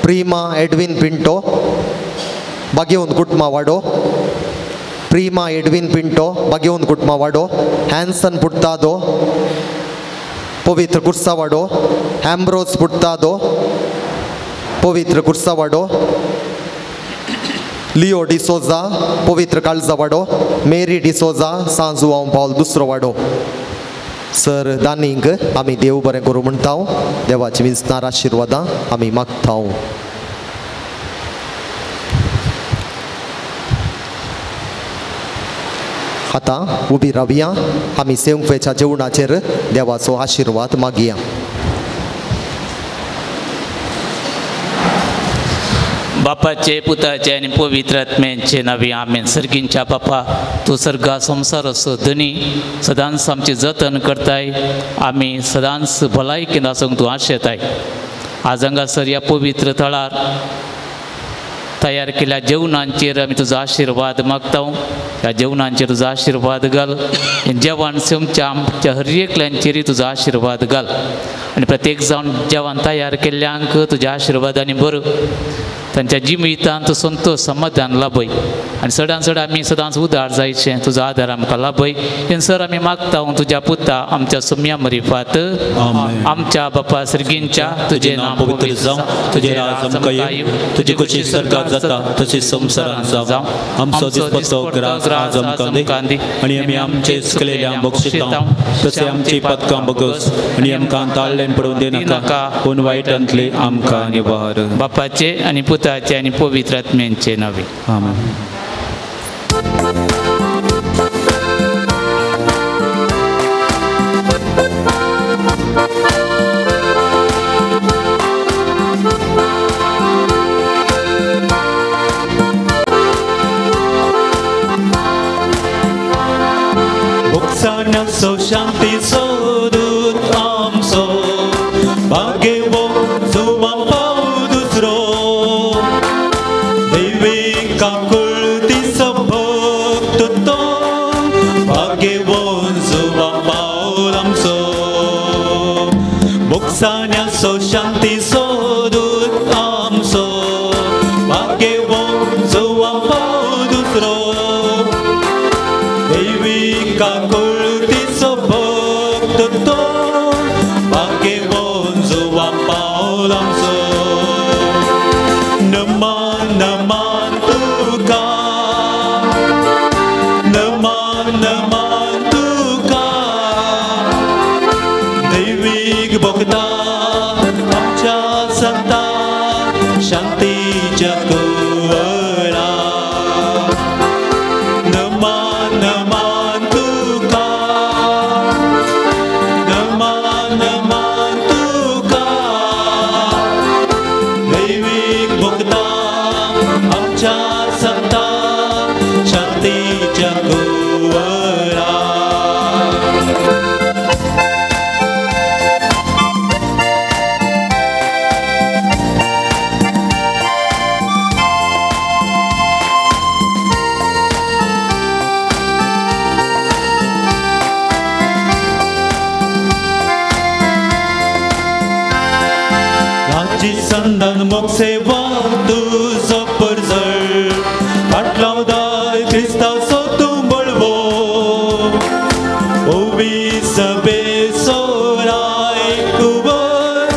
प्रिमा एडविन पिंटो बागेवन कुटुंबा वाडो प्रिमा एडविन पिंटो बागेवन कुटुंबा वाडो हॅन्सन पुट्टादो पवित्र कुर्सा वाडो एम्ब्रोज पुट्टादो पवित्र कुर्सा वाडो लिओ डिसोजा पवित्र काळजा वाडो मेरी डिसोजा सांजुआंव पावल दुसरो वाडो सर दानींक आमी देव बरें करूं म्हणटा देवाची विस्तार आशिर्वादां आमी मागता आतां उबी रावया आमी सेवफेच्या जेवणाचेर देवाचो आशिर्वाद मागया बापाचे पुताचे आणि पवित्र आत्म्याचे नावे आमेन सर्गींच्या बापा तू सर्गा संसार असो धनी सदांच आमची जतन करताय आमी सदांच भलायकेन आसूंक तूं आशेताय आज हांगासर ह्या पवित्र थळार तयार केल्या जेवणांचेर आमी तुजो आशिर्वाद मागता ह्या जेवणांचेर तुजो आशिर्वाद घाल जेवण सेमच्या आमच्या हर एकल्यांचेरय तुजो आशिर्वाद घाल आनी प्रत्येक जावन जेवण तयार केल्ल्यांक तुज्या आशिर्वादांनी भर तांच्या जिमितांत तूं संतोष समाधान लाभय आनी चडांत चड आमी सदांच उदार जायचें तुजो आदार आमकां लाभय हें सर आमी मागता तुज्या पुता आमच्या सोम्या मरिफात आमच्या बापा सर्गींच्या तुजें नांव पवित्र जावं तुजें राज आमकां येवं तुजी कशी सर्गाक जाता तशी संवसारांत जावं आमचो दिसपतो ग्रास आज आमकां दी आनी आमी आमचे केलेल्यांक बक्षिता तशें आमची पदकां बगस आनी आमकां ताळ्ळेन पडून दिनाका पूण वायटांतली आमकां निवार बापाचे आनी पुताचे आनी पवित्र आत्म्याचे नांवे आमेन Buksanasो शांतीचो दूत आमचो भाग्यवो जुआंव पावल दुसरो दैवीक आकुलतीचो भक्त तो भाग्यवो जुआंव पावल आमचो दिसान्याचो शांतीचो दूत आमचो भाग्यवान जुवांपाव दुसरो दैवीक आकुळतीचो भक्त तो भाग्यवान जुवांपाव आमचो नमन नमन तुका नमन नमन तुका दैवीक भक्ता आमच्या संता शांतीच्या कुवळा नमन नमन तुका नमन नमन तुका दैवीक भक्ता आमच्या संता शांतीच्या कुवळा राजी संदान मोग सेवा तुझो परजळ फाटलावदाय क्रिस्ताचो तूं बळवो ओवी सभेचो रायकुवर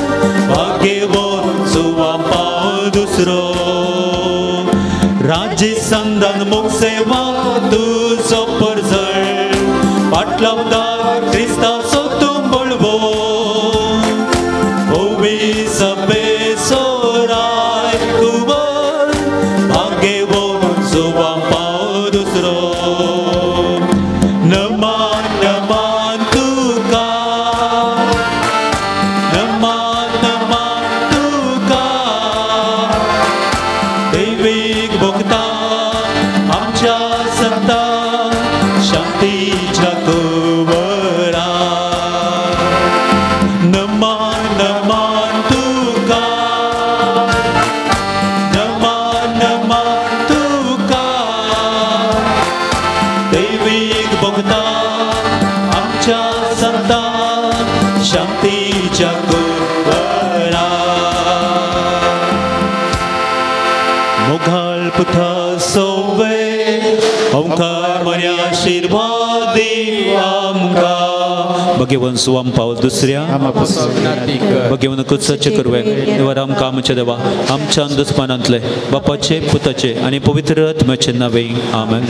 भाग्यवान जुवांपाव दुसरो राजी संदान मोग सेवा तुझो परजळ फाटलावदाय क्रिस्ताचो तूं बळवो ओवी सभेचो रायकुवर भाग्यवान जुवांपाव दुसरो नमन नमन तुका नमन नमन तुका दैवीक भक्ता आमच्या संता शांतीच्या कुवळा नमन नमन तुका नमन नमन तुका दैवीक भक्ता आमच्या संता शांतीच्या कुवळा मोघाळ पुथा सोवे ओंकार मर्या आशीर्वाद दी आमकां भगवान सुवांपाव दुसऱ्या भगवान कुत्साचे करवे देवा आमकां आमच्या देवा आमच्या अंधस्पनांतले बापाचे पुताचे आनी पवित्र आत्म्याचे नावे आमेन.